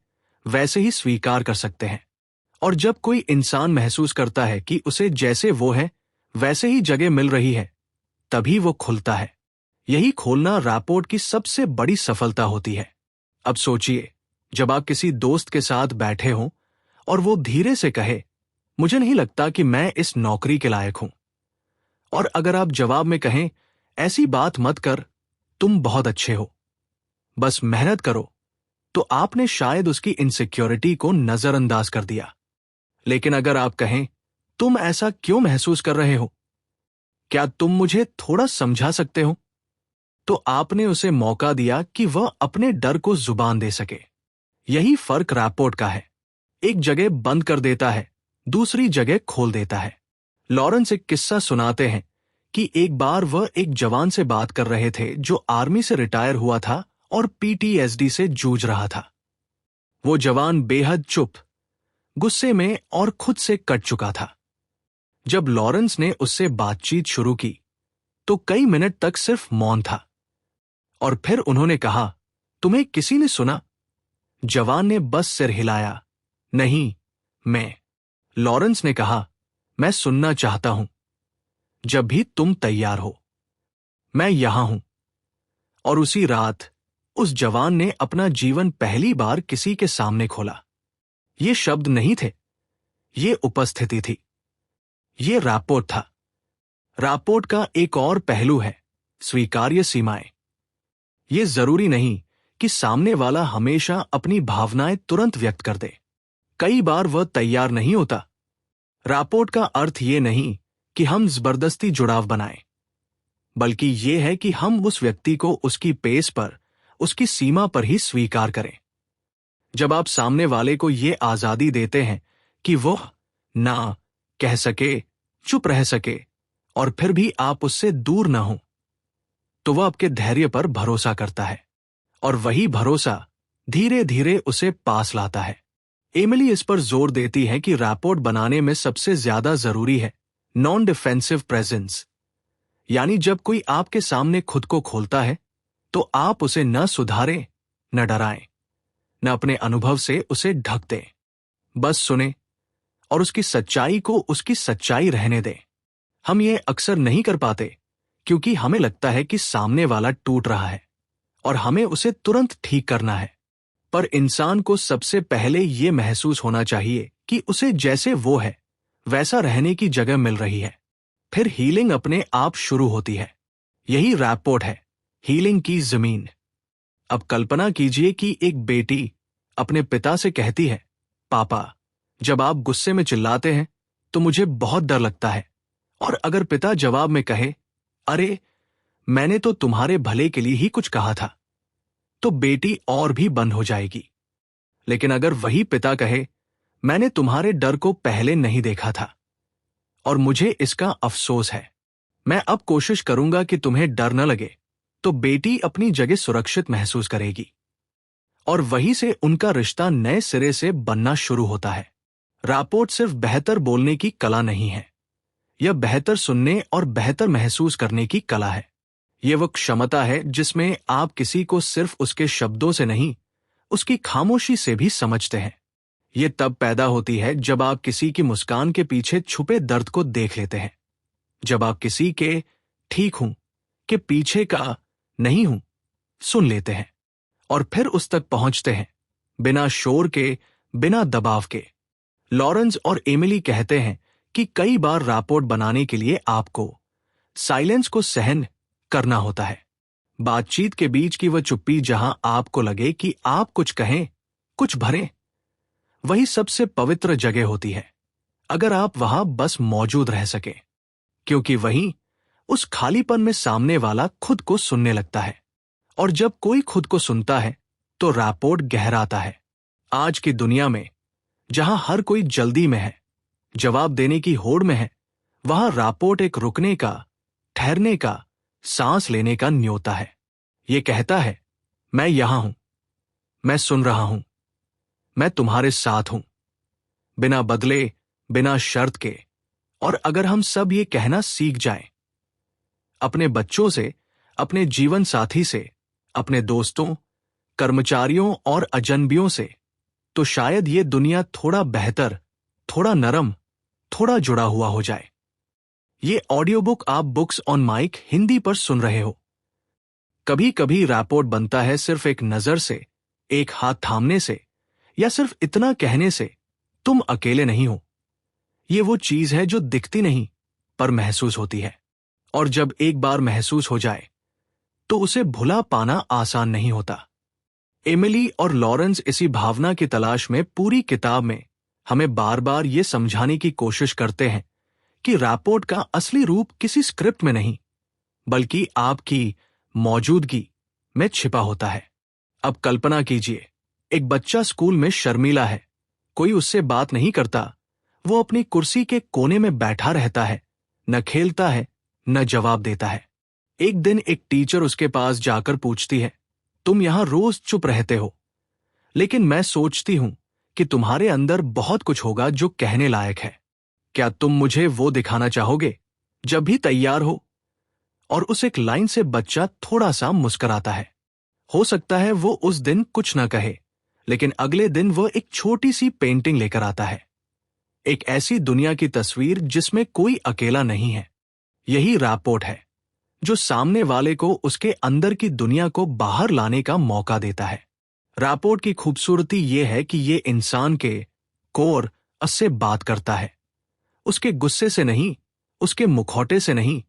वैसे ही स्वीकार कर सकते हैं। और जब कोई इंसान महसूस करता है कि उसे जैसे वो है वैसे ही जगह मिल रही है, तभी वो खुलता है। यही खोलना रापोर्ट की सबसे बड़ी सफलता होती है। अब सोचिए, जब आप किसी दोस्त के साथ बैठे हों और वो धीरे से कहे, मुझे नहीं लगता कि मैं इस नौकरी के लायक हूं, और अगर आप जवाब में कहें, ऐसी बात मत कर, तुम बहुत अच्छे हो, बस मेहनत करो, तो आपने शायद उसकी इनसिक्योरिटी को नजरअंदाज कर दिया। लेकिन अगर आप कहें, तुम ऐसा क्यों महसूस कर रहे हो, क्या तुम मुझे थोड़ा समझा सकते हो, तो आपने उसे मौका दिया कि वह अपने डर को जुबान दे सके। यही फर्क रैपोर्ट का है। एक जगह बंद कर देता है, दूसरी जगह खोल देता है। लॉरेंस एक किस्सा सुनाते हैं कि एक बार वह एक जवान से बात कर रहे थे जो आर्मी से रिटायर हुआ था और पीटीएसडी से जूझ रहा था। वो जवान बेहद चुप, गुस्से में और खुद से कट चुका था। जब लॉरेंस ने उससे बातचीत शुरू की, तो कई मिनट तक सिर्फ मौन था, और फिर उन्होंने कहा, तुम्हें किसी ने सुना? जवान ने बस सिर हिलाया, नहीं, मैं। लॉरेंस ने कहा, मैं सुनना चाहता हूं, जब भी तुम तैयार हो, मैं यहां हूं। और उसी रात उस जवान ने अपना जीवन पहली बार किसी के सामने खोला। ये शब्द नहीं थे, ये उपस्थिति थी, ये रैपोर्ट था। रैपोर्ट का एक और पहलू है स्वीकार्य सीमाएं। ये जरूरी नहीं कि सामने वाला हमेशा अपनी भावनाएं तुरंत व्यक्त कर दे। कई बार वह तैयार नहीं होता। रैपोर्ट का अर्थ ये नहीं कि हम जबरदस्ती जुड़ाव बनाएं, बल्कि ये है कि हम उस व्यक्ति को उसकी पेस पर, उसकी सीमा पर ही स्वीकार करें। जब आप सामने वाले को ये आजादी देते हैं कि वो ना कह सके, चुप रह सके, और फिर भी आप उससे दूर ना हो, तो वह आपके धैर्य पर भरोसा करता है, और वही भरोसा धीरे धीरे उसे पास लाता है। एमिली इस पर जोर देती है कि रैपोर्ट बनाने में सबसे ज्यादा जरूरी है नॉन डिफेंसिव प्रेजेंस। यानी जब कोई आपके सामने खुद को खोलता है, तो आप उसे न सुधारें, न डराएं, न अपने अनुभव से उसे ढक दें। बस सुने और उसकी सच्चाई को उसकी सच्चाई रहने दें। हम ये अक्सर नहीं कर पाते क्योंकि हमें लगता है कि सामने वाला टूट रहा है और हमें उसे तुरंत ठीक करना है। पर इंसान को सबसे पहले ये महसूस होना चाहिए कि उसे जैसे वो है वैसा रहने की जगह मिल रही है। फिर हीलिंग अपने आप शुरू होती है। यही रैपोर्ट है, हीलिंग की जमीन। अब कल्पना कीजिए कि एक बेटी अपने पिता से कहती है, पापा, जब आप गुस्से में चिल्लाते हैं तो मुझे बहुत डर लगता है। और अगर पिता जवाब में कहे, अरे मैंने तो तुम्हारे भले के लिए ही कुछ कहा था, तो बेटी और भी बंद हो जाएगी। लेकिन अगर वही पिता कहे, मैंने तुम्हारे डर को पहले नहीं देखा था और मुझे इसका अफसोस है, मैं अब कोशिश करूंगा कि तुम्हें डर न लगे, तो बेटी अपनी जगह सुरक्षित महसूस करेगी और वहीं से उनका रिश्ता नए सिरे से बनना शुरू होता है। रैपोर्ट सिर्फ बेहतर बोलने की कला नहीं है, यह बेहतर सुनने और बेहतर महसूस करने की कला है। यह वो क्षमता है जिसमें आप किसी को सिर्फ उसके शब्दों से नहीं, उसकी खामोशी से भी समझते हैं। यह तब पैदा होती है जब आप किसी की मुस्कान के पीछे छुपे दर्द को देख लेते हैं, जब आप किसी के ठीक हूं के पीछे का नहीं हूं सुन लेते हैं और फिर उस तक पहुंचते हैं, बिना शोर के, बिना दबाव के। लॉरेंस और एमिली कहते हैं कि कई बार रैपोर्ट बनाने के लिए आपको साइलेंस को सहन करना होता है। बातचीत के बीच की वह चुप्पी जहां आपको लगे कि आप कुछ कहें, कुछ भरें, वही सबसे पवित्र जगह होती है, अगर आप वहां बस मौजूद रह सके, क्योंकि वहीं उस खालीपन में सामने वाला खुद को सुनने लगता है। और जब कोई खुद को सुनता है तो रैपोर्ट गहराता है। आज की दुनिया में जहां हर कोई जल्दी में है, जवाब देने की होड़ में है, वहां रैपोर्ट एक रुकने का, ठहरने का, सांस लेने का न्योता है। ये कहता है, मैं यहां हूं, मैं सुन रहा हूं, मैं तुम्हारे साथ हूं, बिना बदले, बिना शर्त के। और अगर हम सब ये कहना सीख जाएं, अपने बच्चों से, अपने जीवन साथी से, अपने दोस्तों, कर्मचारियों और अजनबियों से, तो शायद ये दुनिया थोड़ा बेहतर, थोड़ा नरम, थोड़ा जुड़ा हुआ हो जाए। ये ऑडियो बुक आप बुक्स ऑन माइक हिंदी पर सुन रहे हो। कभी कभी रैपोर्ट बनता है सिर्फ एक नजर से, एक हाथ थामने से, या सिर्फ इतना कहने से, तुम अकेले नहीं हो। ये वो चीज है जो दिखती नहीं पर महसूस होती है। और जब एक बार महसूस हो जाए तो उसे भुला पाना आसान नहीं होता। एमिली और लॉरेंस इसी भावना की तलाश में पूरी किताब में हमें बार बार ये समझाने की कोशिश करते हैं कि रैपोर्ट का असली रूप किसी स्क्रिप्ट में नहीं, बल्कि आपकी मौजूदगी में छिपा होता है। अब कल्पना कीजिए, एक बच्चा स्कूल में शर्मीला है, कोई उससे बात नहीं करता, वो अपनी कुर्सी के कोने में बैठा रहता है, न खेलता है, न जवाब देता है। एक दिन एक टीचर उसके पास जाकर पूछती है, तुम यहां रोज चुप रहते हो, लेकिन मैं सोचती हूं कि तुम्हारे अंदर बहुत कुछ होगा जो कहने लायक है। क्या तुम मुझे वो दिखाना चाहोगे? जब भी तैयार हो। और उस एक लाइन से बच्चा थोड़ा सा मुस्कुराता है। हो सकता है वो उस दिन कुछ न कहे, लेकिन अगले दिन वो एक छोटी सी पेंटिंग लेकर आता है, एक ऐसी दुनिया की तस्वीर जिसमें कोई अकेला नहीं है। यही रैपोर्ट है जो सामने वाले को उसके अंदर की दुनिया को बाहर लाने का मौका देता है। रैपोर्ट की खूबसूरती यह है कि ये इंसान के कोर से बात करता है, उसके गुस्से से नहीं, उसके मुखौटे से नहीं,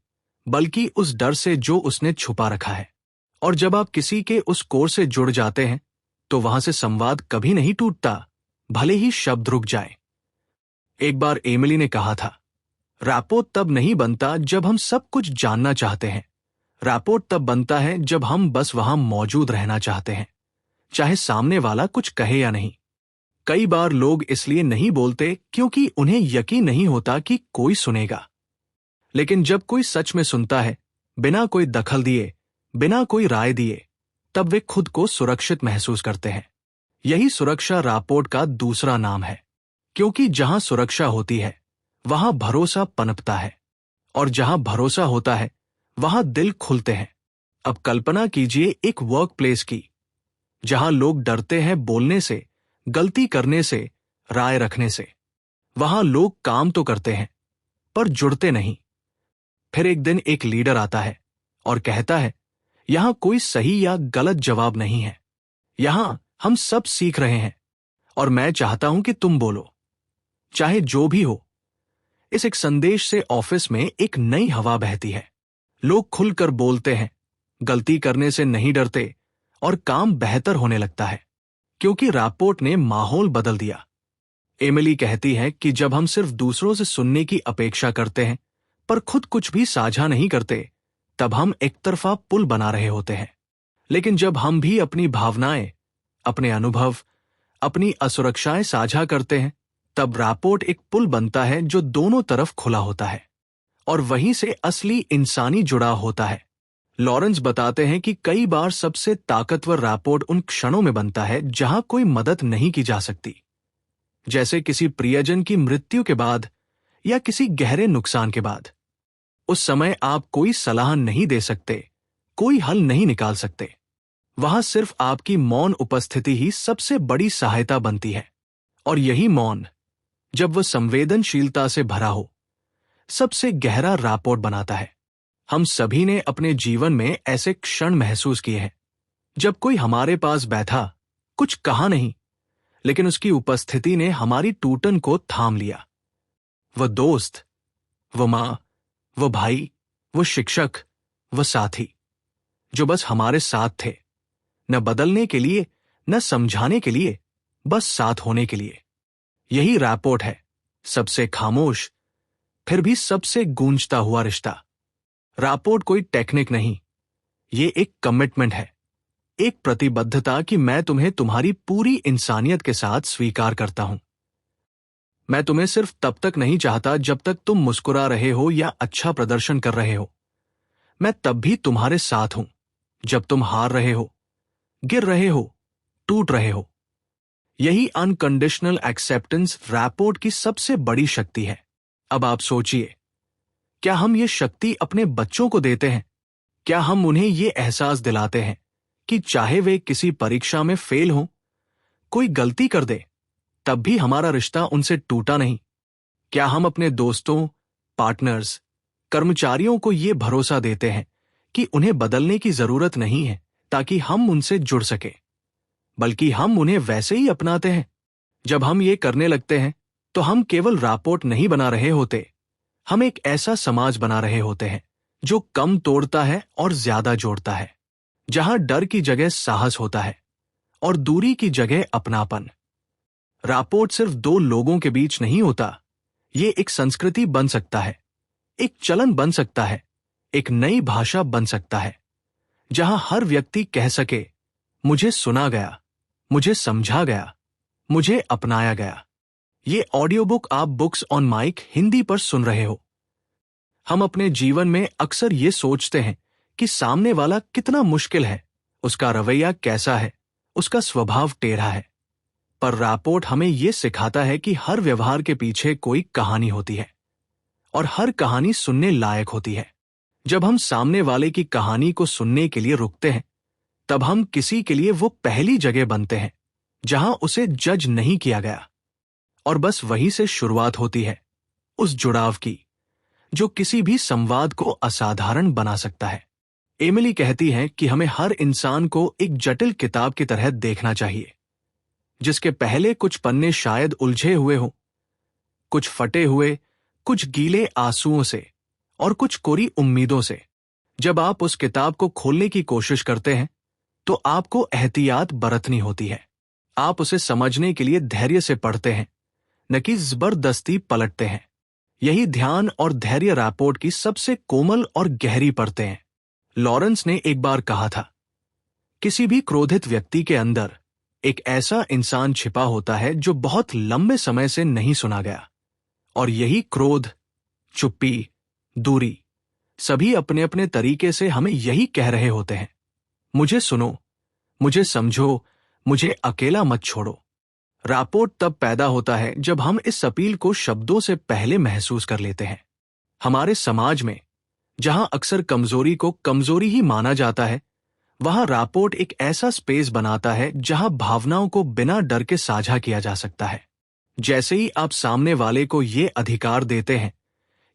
बल्कि उस डर से जो उसने छुपा रखा है। और जब आप किसी के उस कोर से जुड़ जाते हैं तो वहां से संवाद कभी नहीं टूटता, भले ही शब्द रुक जाए। एक बार एमिली ने कहा था, रैपोर्ट तब नहीं बनता जब हम सब कुछ जानना चाहते हैं, रैपोर्ट तब बनता है जब हम बस वहां मौजूद रहना चाहते हैं, चाहे सामने वाला कुछ कहे या नहीं। कई बार लोग इसलिए नहीं बोलते क्योंकि उन्हें यकीन नहीं होता कि कोई सुनेगा। लेकिन जब कोई सच में सुनता है, बिना कोई दखल दिए, बिना कोई राय दिए, तब वे खुद को सुरक्षित महसूस करते हैं। यही सुरक्षा रैपोर्ट का दूसरा नाम है, क्योंकि जहां सुरक्षा होती है वहां भरोसा पनपता है, और जहां भरोसा होता है वहां दिल खुलते हैं। अब कल्पना कीजिए एक वर्क प्लेस की, जहां लोग डरते हैं बोलने से, गलती करने से, राय रखने से। वहां लोग काम तो करते हैं पर जुड़ते नहीं। फिर एक दिन एक लीडर आता है और कहता है, यहां कोई सही या गलत जवाब नहीं है, यहां हम सब सीख रहे हैं, और मैं चाहता हूं कि तुम बोलो, चाहे जो भी हो। इस एक संदेश से ऑफिस में एक नई हवा बहती है। लोग खुलकर बोलते हैं, गलती करने से नहीं डरते, और काम बेहतर होने लगता है, क्योंकि रैपोर्ट ने माहौल बदल दिया। एमिली कहती है कि जब हम सिर्फ दूसरों से सुनने की अपेक्षा करते हैं पर खुद कुछ भी साझा नहीं करते, तब हम एक तरफा पुल बना रहे होते हैं। लेकिन जब हम भी अपनी भावनाएं, अपने अनुभव, अपनी असुरक्षाएं साझा करते हैं, तब रैपोर्ट एक पुल बनता है जो दोनों तरफ खुला होता है, और वहीं से असली इंसानी जुड़ाव होता है। लॉरेंस बताते हैं कि कई बार सबसे ताकतवर रैपोर्ट उन क्षणों में बनता है जहां कोई मदद नहीं की जा सकती, जैसे किसी प्रियजन की मृत्यु के बाद या किसी गहरे नुकसान के बाद। उस समय आप कोई सलाह नहीं दे सकते, कोई हल नहीं निकाल सकते। वहां सिर्फ आपकी मौन उपस्थिति ही सबसे बड़ी सहायता बनती है। और यही मौन, जब वह संवेदनशीलता से भरा हो, सबसे गहरा रैपोर्ट बनाता है। हम सभी ने अपने जीवन में ऐसे क्षण महसूस किए हैं जब कोई हमारे पास बैठा, कुछ कहा नहीं, लेकिन उसकी उपस्थिति ने हमारी टूटन को थाम लिया। वह दोस्त, वो मां, वो भाई, वो शिक्षक, वो साथी, जो बस हमारे साथ थे, न बदलने के लिए, न समझाने के लिए, बस साथ होने के लिए। यही रैपोर्ट है, सबसे खामोश फिर भी सबसे गूंजता हुआ रिश्ता। रैपोर्ट कोई टेक्निक नहीं, ये एक कमिटमेंट है, एक प्रतिबद्धता कि मैं तुम्हें तुम्हारी पूरी इंसानियत के साथ स्वीकार करता हूं। मैं तुम्हें सिर्फ तब तक नहीं चाहता जब तक तुम मुस्कुरा रहे हो या अच्छा प्रदर्शन कर रहे हो। मैं तब भी तुम्हारे साथ हूं जब तुम हार रहे हो, गिर रहे हो, टूट रहे हो। यही अनकंडीशनल एक्सेप्टेंस रैपोर्ट की सबसे बड़ी शक्ति है। अब आप सोचिए, क्या हम ये शक्ति अपने बच्चों को देते हैं? क्या हम उन्हें ये एहसास दिलाते हैं कि चाहे वे किसी परीक्षा में फेल हों, कोई गलती कर दे, तब भी हमारा रिश्ता उनसे टूटा नहीं? क्या हम अपने दोस्तों, पार्टनर्स, कर्मचारियों को ये भरोसा देते हैं कि उन्हें बदलने की जरूरत नहीं है ताकि हम उनसे जुड़ सके, बल्कि हम उन्हें वैसे ही अपनाते हैं? जब हम ये करने लगते हैं तो हम केवल रैपोर्ट नहीं बना रहे होते, हम एक ऐसा समाज बना रहे होते हैं जो कम तोड़ता है और ज्यादा जोड़ता है, जहां डर की जगह साहस होता है और दूरी की जगह अपनापन। रैपोर्ट सिर्फ दो लोगों के बीच नहीं होता, ये एक संस्कृति बन सकता है, एक चलन बन सकता है, एक नई भाषा बन सकता है, जहां हर व्यक्ति कह सके, मुझे सुना गया, मुझे समझा गया, मुझे अपनाया गया। ये ऑडियो बुक आप बुक्स ऑन माइक हिंदी पर सुन रहे हो। हम अपने जीवन में अक्सर ये सोचते हैं कि सामने वाला कितना मुश्किल है, उसका रवैया कैसा है, उसका स्वभाव टेढ़ा है। पर रैपोर्ट हमें यह सिखाता है कि हर व्यवहार के पीछे कोई कहानी होती है और हर कहानी सुनने लायक होती है। जब हम सामने वाले की कहानी को सुनने के लिए रुकते हैं, तब हम किसी के लिए वो पहली जगह बनते हैं जहां उसे जज नहीं किया गया। और बस वहीं से शुरुआत होती है उस जुड़ाव की जो किसी भी संवाद को असाधारण बना सकता है। एमिली कहती हैं कि हमें हर इंसान को एक जटिल किताब की तरह देखना चाहिए, जिसके पहले कुछ पन्ने शायद उलझे हुए हों, कुछ फटे हुए, कुछ गीले आंसुओं से और कुछ कोरी उम्मीदों से। जब आप उस किताब को खोलने की कोशिश करते हैं तो आपको एहतियात बरतनी होती है। आप उसे समझने के लिए धैर्य से पढ़ते हैं, न कि जबरदस्ती पलटते हैं। यही ध्यान और धैर्य रैपोर्ट की सबसे कोमल और गहरी परतें हैं। लॉरेंस ने एक बार कहा था, किसी भी क्रोधित व्यक्ति के अंदर एक ऐसा इंसान छिपा होता है जो बहुत लंबे समय से नहीं सुना गया। और यही क्रोध, चुप्पी, दूरी, सभी अपने अपने तरीके से हमें यही कह रहे होते हैं, मुझे सुनो, मुझे समझो, मुझे अकेला मत छोड़ो। रैपोर्ट तब पैदा होता है जब हम इस अपील को शब्दों से पहले महसूस कर लेते हैं। हमारे समाज में, जहां अक्सर कमजोरी को कमजोरी ही माना जाता है, वहां रैपोर्ट एक ऐसा स्पेस बनाता है जहां भावनाओं को बिना डर के साझा किया जा सकता है। जैसे ही आप सामने वाले को ये अधिकार देते हैं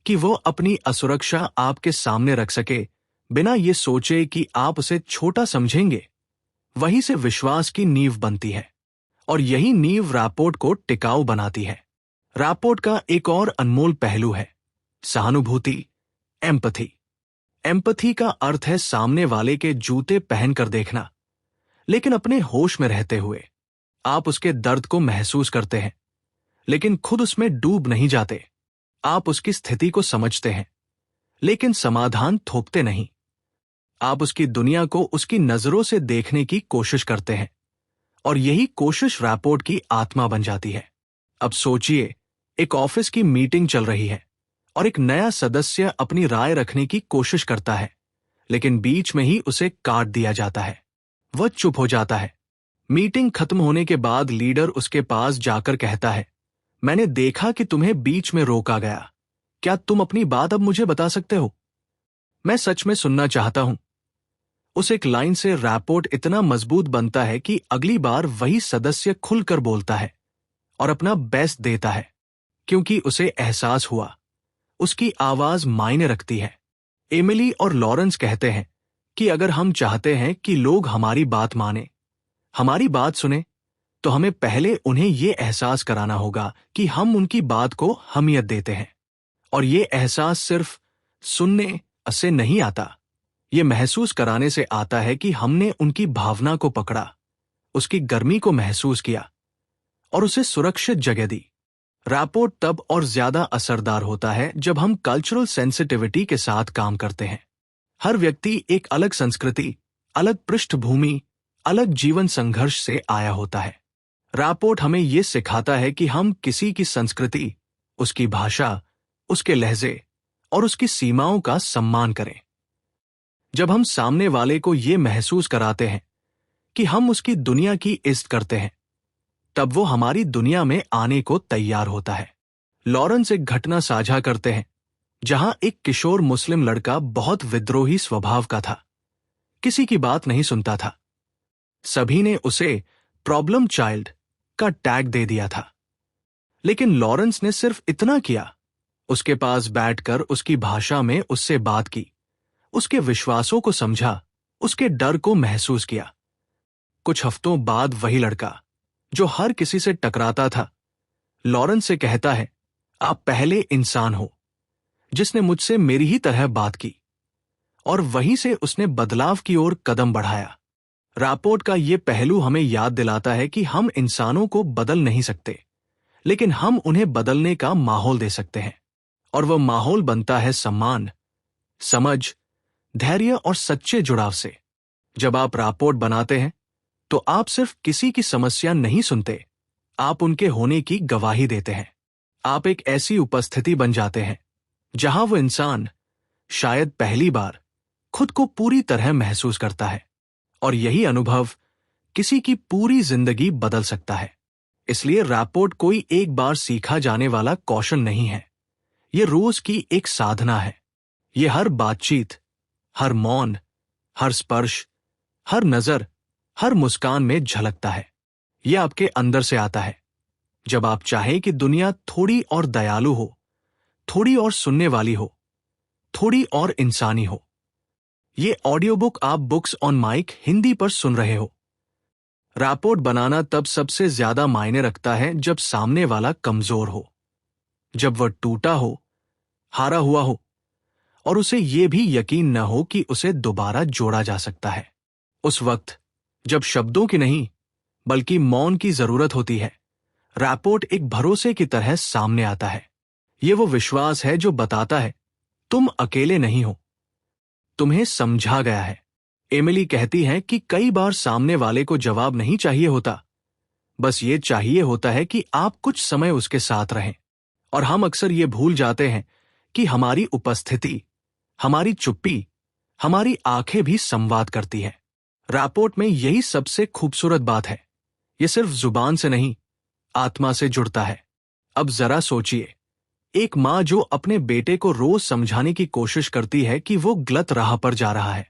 कि वो अपनी असुरक्षा आपके सामने रख सके, बिना ये सोचे कि आप उसे छोटा समझेंगे, वहीं से विश्वास की नींव बनती है। और यही नींव रैपोर्ट को टिकाऊ बनाती है। रैपोर्ट का एक और अनमोल पहलू है सहानुभूति, एम्पैथी। एम्पैथी का अर्थ है सामने वाले के जूते पहनकर देखना, लेकिन अपने होश में रहते हुए। आप उसके दर्द को महसूस करते हैं, लेकिन खुद उसमें डूब नहीं जाते। आप उसकी स्थिति को समझते हैं, लेकिन समाधान थोपते नहीं। आप उसकी दुनिया को उसकी नजरों से देखने की कोशिश करते हैं, और यही कोशिश रैपोर्ट की आत्मा बन जाती है। अब सोचिए, एक ऑफिस की मीटिंग चल रही है और एक नया सदस्य अपनी राय रखने की कोशिश करता है, लेकिन बीच में ही उसे काट दिया जाता है। वह चुप हो जाता है। मीटिंग खत्म होने के बाद लीडर उसके पास जाकर कहता है, मैंने देखा कि तुम्हें बीच में रोका गया। क्या तुम अपनी बात अब मुझे बता सकते हो? मैं सच में सुनना चाहता हूं। उस एक लाइन से रैपोर्ट इतना मजबूत बनता है कि अगली बार वही सदस्य खुलकर बोलता है और अपना बेस्ट देता है, क्योंकि उसे एहसास हुआ उसकी आवाज मायने रखती है। एमिली और लॉरेंस कहते हैं कि अगर हम चाहते हैं कि लोग हमारी बात माने, हमारी बात सुने, तो हमें पहले उन्हें यह एहसास कराना होगा कि हम उनकी बात को अहमियत देते हैं। और ये एहसास सिर्फ सुनने से नहीं आता, ये महसूस कराने से आता है कि हमने उनकी भावना को पकड़ा, उसकी गर्मी को महसूस किया और उसे सुरक्षित जगह दी। रैपोर्ट तब और ज्यादा असरदार होता है जब हम कल्चरल सेंसिटिविटी के साथ काम करते हैं। हर व्यक्ति एक अलग संस्कृति, अलग पृष्ठभूमि, अलग जीवन संघर्ष से आया होता है। रैपोर्ट हमें यह सिखाता है कि हम किसी की संस्कृति, उसकी भाषा, उसके लहजे और उसकी सीमाओं का सम्मान करें। जब हम सामने वाले को ये महसूस कराते हैं कि हम उसकी दुनिया की इज्जत करते हैं, तब वो हमारी दुनिया में आने को तैयार होता है। लॉरेंस एक घटना साझा करते हैं जहां एक किशोर मुस्लिम लड़का बहुत विद्रोही स्वभाव का था, किसी की बात नहीं सुनता था। सभी ने उसे प्रॉब्लम चाइल्ड का टैग दे दिया था, लेकिन लॉरेंस ने सिर्फ इतना किया, उसके पास बैठकर उसकी भाषा में उससे बात की, उसके विश्वासों को समझा, उसके डर को महसूस किया। कुछ हफ्तों बाद वही लड़का जो हर किसी से टकराता था, लॉरेंस से कहता है, आप पहले इंसान हो जिसने मुझसे मेरी ही तरह बात की। और वहीं से उसने बदलाव की ओर कदम बढ़ाया। रैपोर्ट का ये पहलू हमें याद दिलाता है कि हम इंसानों को बदल नहीं सकते, लेकिन हम उन्हें बदलने का माहौल दे सकते हैं। और वह माहौल बनता है सम्मान, समझ, धैर्य और सच्चे जुड़ाव से। जब आप रैपोर्ट बनाते हैं तो आप सिर्फ किसी की समस्या नहीं सुनते, आप उनके होने की गवाही देते हैं। आप एक ऐसी उपस्थिति बन जाते हैं जहां वो इंसान शायद पहली बार खुद को पूरी तरह महसूस करता है, और यही अनुभव किसी की पूरी जिंदगी बदल सकता है। इसलिए रैपोर्ट कोई एक बार सीखा जाने वाला कौशल नहीं है, यह रोज की एक साधना है। यह हर बातचीत, हर मौन, हर स्पर्श, हर नजर, हर मुस्कान में झलकता है। यह आपके अंदर से आता है। जब आप चाहें कि दुनिया थोड़ी और दयालु हो, थोड़ी और सुनने वाली हो, थोड़ी और इंसानी हो। ये ऑडियो बुक आप बुक्स ऑन माइक हिंदी पर सुन रहे हो। रैपोर्ट बनाना तब सबसे ज्यादा मायने रखता है जब सामने वाला कमजोर हो, जब वह टूटा हो, हारा हुआ हो, और उसे यह भी यकीन न हो कि उसे दोबारा जोड़ा जा सकता है। उस वक्त जब शब्दों की नहीं बल्कि मौन की जरूरत होती है, रैपोर्ट एक भरोसे की तरह सामने आता है। यह वो विश्वास है जो बताता है, तुम अकेले नहीं हो, तुम्हें समझा गया है। एमिली कहती है कि कई बार सामने वाले को जवाब नहीं चाहिए होता, बस ये चाहिए होता है कि आप कुछ समय उसके साथ रहें। और हम अक्सर ये भूल जाते हैं कि हमारी उपस्थिति, हमारी चुप्पी, हमारी आंखें भी संवाद करती हैं। रैपोर्ट में यही सबसे खूबसूरत बात है। यह सिर्फ जुबान से नहीं, आत्मा से जुड़ता है। अब जरा सोचिए, एक मां जो अपने बेटे को रोज समझाने की कोशिश करती है कि वो गलत राह पर जा रहा है,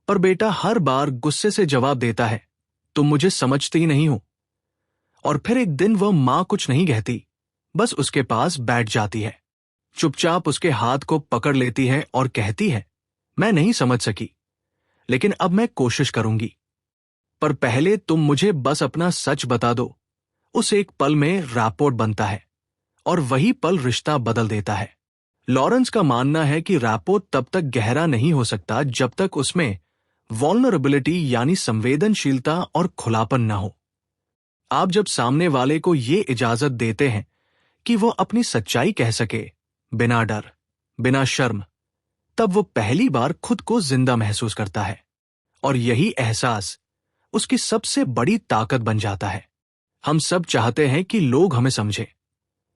पर बेटा हर बार गुस्से से जवाब देता है, तुम मुझे समझते ही नहीं हो। और फिर एक दिन वह मां कुछ नहीं कहती, बस उसके पास बैठ जाती है, चुपचाप उसके हाथ को पकड़ लेती है और कहती है, मैं नहीं समझ सकी, लेकिन अब मैं कोशिश करूंगी। पर पहले तुम मुझे बस अपना सच बता दो। उस एक पल में रैपोर्ट बनता है, और वही पल रिश्ता बदल देता है। लॉरेंस का मानना है कि रैपोर्ट तब तक गहरा नहीं हो सकता जब तक उसमें वल्नरेबिलिटी यानी संवेदनशीलता और खुलापन न हो। आप जब सामने वाले को यह इजाजत देते हैं कि वो अपनी सच्चाई कह सके, बिना डर, बिना शर्म, तब वो पहली बार खुद को जिंदा महसूस करता है। और यही एहसास उसकी सबसे बड़ी ताकत बन जाता है। हम सब चाहते हैं कि लोग हमें समझें,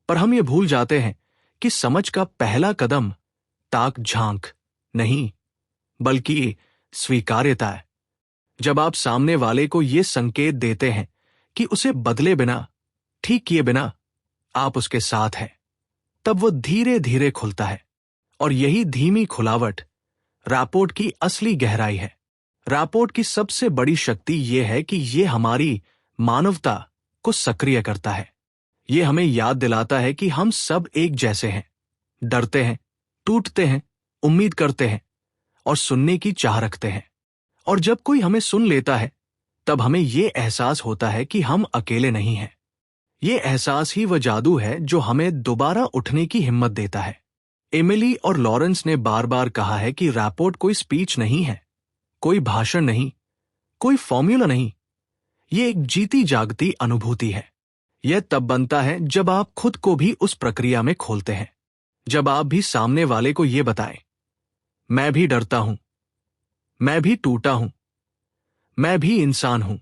पर हम ये भूल जाते हैं कि समझ का पहला कदम ताक झांक नहीं, बल्कि स्वीकार्यता है। जब आप सामने वाले को यह संकेत देते हैं कि उसे बदले बिना, ठीक किए बिना आप उसके साथ हैं, तब वो धीरे धीरे खुलता है। और यही धीमी खुलावट रैपोर्ट की असली गहराई है। रैपोर्ट की सबसे बड़ी शक्ति यह है कि यह हमारी मानवता को सक्रिय करता है। यह हमें याद दिलाता है कि हम सब एक जैसे हैं, डरते हैं, टूटते हैं, उम्मीद करते हैं और सुनने की चाह रखते हैं। और जब कोई हमें सुन लेता है, तब हमें यह एहसास होता है कि हम अकेले नहीं हैं। यह एहसास ही वह जादू है जो हमें दोबारा उठने की हिम्मत देता है। एमिली और लॉरेंस ने बार बार कहा है कि रैपोर्ट कोई स्पीच नहीं है, कोई भाषण नहीं, कोई फॉर्मूला नहीं। यह एक जीती जागती अनुभूति है। यह तब बनता है जब आप खुद को भी उस प्रक्रिया में खोलते हैं, जब आप भी सामने वाले को यह बताएं, मैं भी डरता हूं, मैं भी टूटा हूं, मैं भी इंसान हूं।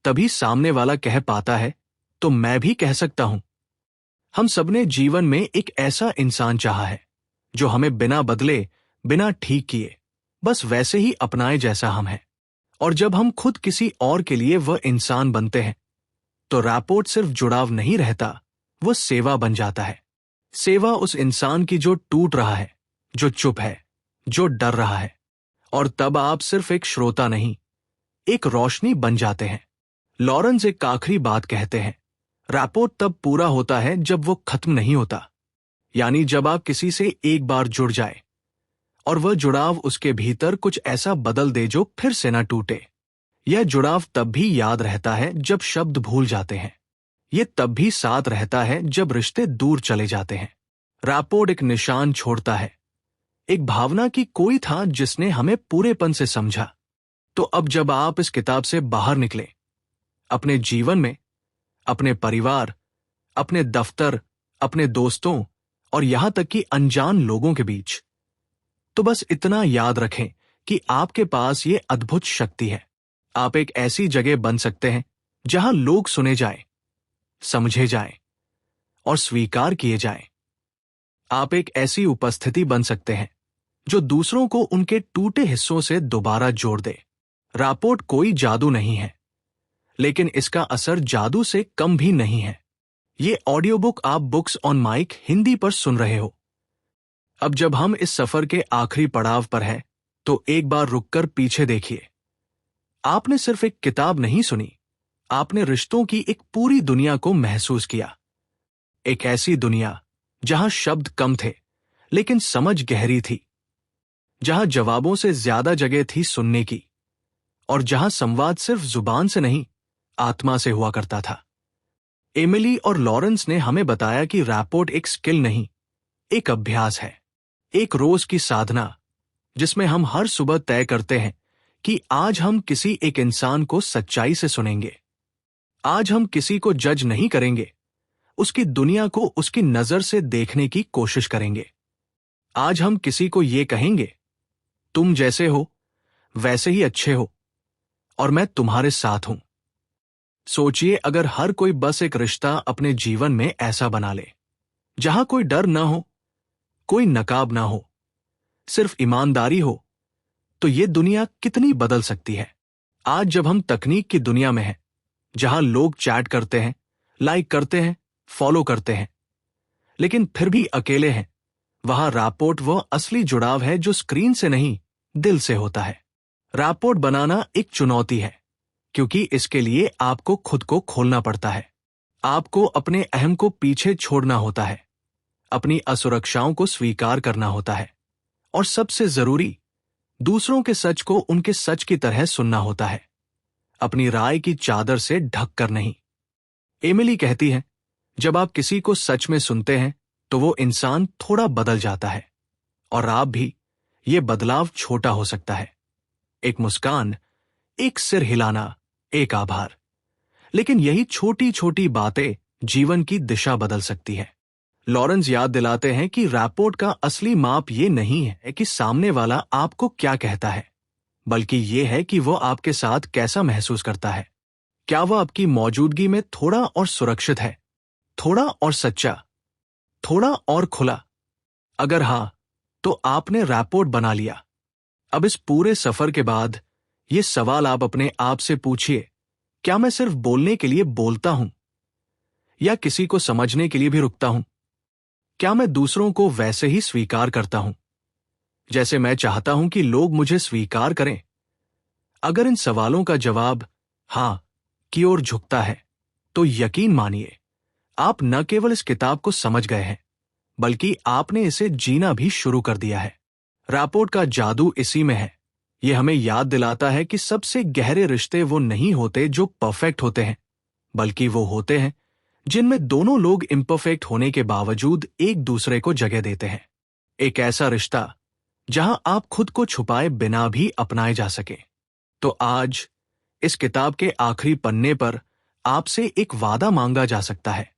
तभी सामने वाला कह पाता है, तो मैं भी कह सकता हूं। हम सबने जीवन में एक ऐसा इंसान चाहा है जो हमें बिना बदले, बिना ठीक किए बस वैसे ही अपनाए जैसा हम हैं। और जब हम खुद किसी और के लिए वह इंसान बनते हैं, तो रैपोर्ट सिर्फ जुड़ाव नहीं रहता, वो सेवा बन जाता है। सेवा उस इंसान की जो टूट रहा है, जो चुप है, जो डर रहा है। और तब आप सिर्फ एक श्रोता नहीं, एक रोशनी बन जाते हैं। लॉरेंस एक आखिरी बात कहते हैं, रैपोर्ट तब पूरा होता है जब वो खत्म नहीं होता। यानी जब आप किसी से एक बार जुड़ जाए और वह जुड़ाव उसके भीतर कुछ ऐसा बदल दे जो फिर से ना टूटे। यह जुड़ाव तब भी याद रहता है जब शब्द भूल जाते हैं। यह तब भी साथ रहता है जब रिश्ते दूर चले जाते हैं। रैपोर्ट एक निशान छोड़ता है, एक भावना की कोई था जिसने हमें पूरेपन से समझा। तो अब जब आप इस किताब से बाहर निकले, अपने जीवन में, अपने परिवार, अपने दफ्तर, अपने दोस्तों और यहां तक कि अनजान लोगों के बीच, तो बस इतना याद रखें कि आपके पास ये अद्भुत शक्ति है। आप एक ऐसी जगह बन सकते हैं जहां लोग सुने जाएं, समझे जाएं और स्वीकार किए जाएं। आप एक ऐसी उपस्थिति बन सकते हैं जो दूसरों को उनके टूटे हिस्सों से दोबारा जोड़ दे। रैपोर्ट कोई जादू नहीं है, लेकिन इसका असर जादू से कम भी नहीं है। ये ऑडियो बुक आप बुक्स ऑन माइक हिंदी पर सुन रहे हो। अब जब हम इस सफर के आखिरी पड़ाव पर हैं, तो एक बार रुककर पीछे देखिए। आपने सिर्फ एक किताब नहीं सुनी, आपने रिश्तों की एक पूरी दुनिया को महसूस किया। एक ऐसी दुनिया जहां शब्द कम थे, लेकिन समझ गहरी थी, जहां जवाबों से ज्यादा जगह थी सुनने की, और जहां संवाद सिर्फ जुबान से नहीं, आत्मा से हुआ करता था। एमिली और लॉरेंस ने हमें बताया कि रैपोर्ट एक स्किल नहीं, एक अभ्यास है, एक रोज की साधना, जिसमें हम हर सुबह तय करते हैं कि आज हम किसी एक इंसान को सच्चाई से सुनेंगे। आज हम किसी को जज नहीं करेंगे, उसकी दुनिया को उसकी नजर से देखने की कोशिश करेंगे। आज हम किसी को ये कहेंगे, तुम जैसे हो वैसे ही अच्छे हो और मैं तुम्हारे साथ हूं। सोचिए अगर हर कोई बस एक रिश्ता अपने जीवन में ऐसा बना ले, जहां कोई डर ना हो, कोई नकाब ना हो, सिर्फ ईमानदारी हो, तो ये दुनिया कितनी बदल सकती है। आज जब हम तकनीक की दुनिया में हैं, जहां लोग चैट करते हैं, लाइक करते हैं, फॉलो करते हैं, लेकिन फिर भी अकेले हैं, वहां रैपोर्ट वो असली जुड़ाव है जो स्क्रीन से नहीं, दिल से होता है। रैपोर्ट बनाना एक चुनौती है, क्योंकि इसके लिए आपको खुद को खोलना पड़ता है। आपको अपने अहम को पीछे छोड़ना होता है, अपनी असुरक्षाओं को स्वीकार करना होता है, और सबसे जरूरी, दूसरों के सच को उनके सच की तरह सुनना होता है, अपनी राय की चादर से ढक कर नहीं। एमिली कहती है, जब आप किसी को सच में सुनते हैं तो वो इंसान थोड़ा बदल जाता है, और आप भी। ये बदलाव छोटा हो सकता है, एक मुस्कान, एक सिर हिलाना, एक आभार, लेकिन यही छोटी छोटी बातें जीवन की दिशा बदल सकती है। लॉरेंस याद दिलाते हैं कि रैपोर्ट का असली माप ये नहीं है कि सामने वाला आपको क्या कहता है, बल्कि ये है कि वो आपके साथ कैसा महसूस करता है। क्या वह आपकी मौजूदगी में थोड़ा और सुरक्षित है, थोड़ा और सच्चा, थोड़ा और खुला? अगर हां, तो आपने रैपोर्ट बना लिया। अब इस पूरे सफर के बाद ये सवाल आप अपने आप से पूछिए, क्या मैं सिर्फ बोलने के लिए बोलता हूं, या किसी को समझने के लिए भी रुकता हूं? क्या मैं दूसरों को वैसे ही स्वीकार करता हूं जैसे मैं चाहता हूं कि लोग मुझे स्वीकार करें? अगर इन सवालों का जवाब हां की ओर झुकता है, तो यकीन मानिए, आप न केवल इस किताब को समझ गए हैं, बल्कि आपने इसे जीना भी शुरू कर दिया है। रैपोर्ट का जादू इसी में है। यह हमें याद दिलाता है कि सबसे गहरे रिश्ते वो नहीं होते जो परफेक्ट होते हैं, बल्कि वो होते हैं जिनमें दोनों लोग इम्परफेक्ट होने के बावजूद एक दूसरे को जगह देते हैं। एक ऐसा रिश्ता जहां आप खुद को छुपाए बिना भी अपनाए जा सके। तो आज इस किताब के आखिरी पन्ने पर आपसे एक वादा मांगा जा सकता है।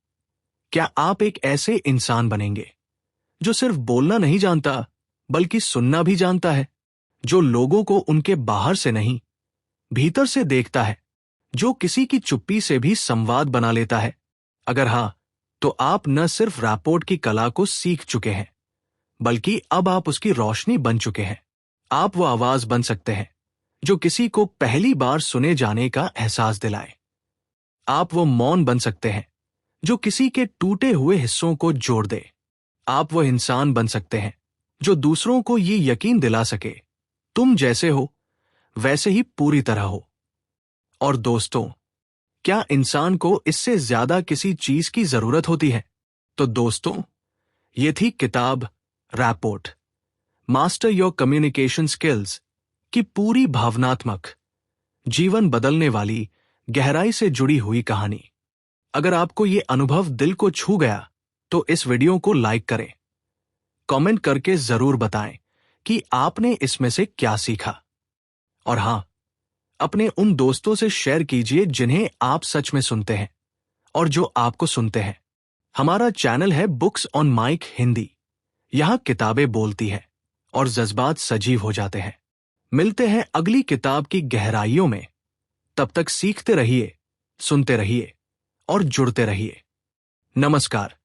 क्या आप एक ऐसे इंसान बनेंगे जो सिर्फ बोलना नहीं जानता, बल्कि सुनना भी जानता है, जो लोगों को उनके बाहर से नहीं, भीतर से देखता है, जो किसी की चुप्पी से भी संवाद बना लेता है? अगर हां, तो आप न सिर्फ रैपोर्ट की कला को सीख चुके हैं, बल्कि अब आप उसकी रोशनी बन चुके हैं। आप वो आवाज बन सकते हैं जो किसी को पहली बार सुने जाने का एहसास दिलाए। आप वो मौन बन सकते हैं जो किसी के टूटे हुए हिस्सों को जोड़ दे। आप वो इंसान बन सकते हैं जो दूसरों को ये यकीन दिला सके, तुम जैसे हो वैसे ही पूरी तरह हो। और दोस्तों, क्या इंसान को इससे ज्यादा किसी चीज की जरूरत होती है? तो दोस्तों, ये थी किताब rapport, master your communication skills की पूरी भावनात्मक, जीवन बदलने वाली, गहराई से जुड़ी हुई कहानी। अगर आपको ये अनुभव दिल को छू गया तो इस वीडियो को लाइक करें, कमेंट करके जरूर बताएं कि आपने इसमें से क्या सीखा। और हां, अपने उन दोस्तों से शेयर कीजिए जिन्हें आप सच में सुनते हैं और जो आपको सुनते हैं। हमारा चैनल है बुक्स ऑन माइक हिंदी। यहां किताबें बोलती हैं और जज्बात सजीव हो जाते हैं। मिलते हैं अगली किताब की गहराइयों में। तब तक सीखते रहिए, सुनते रहिए और जुड़ते रहिए। नमस्कार।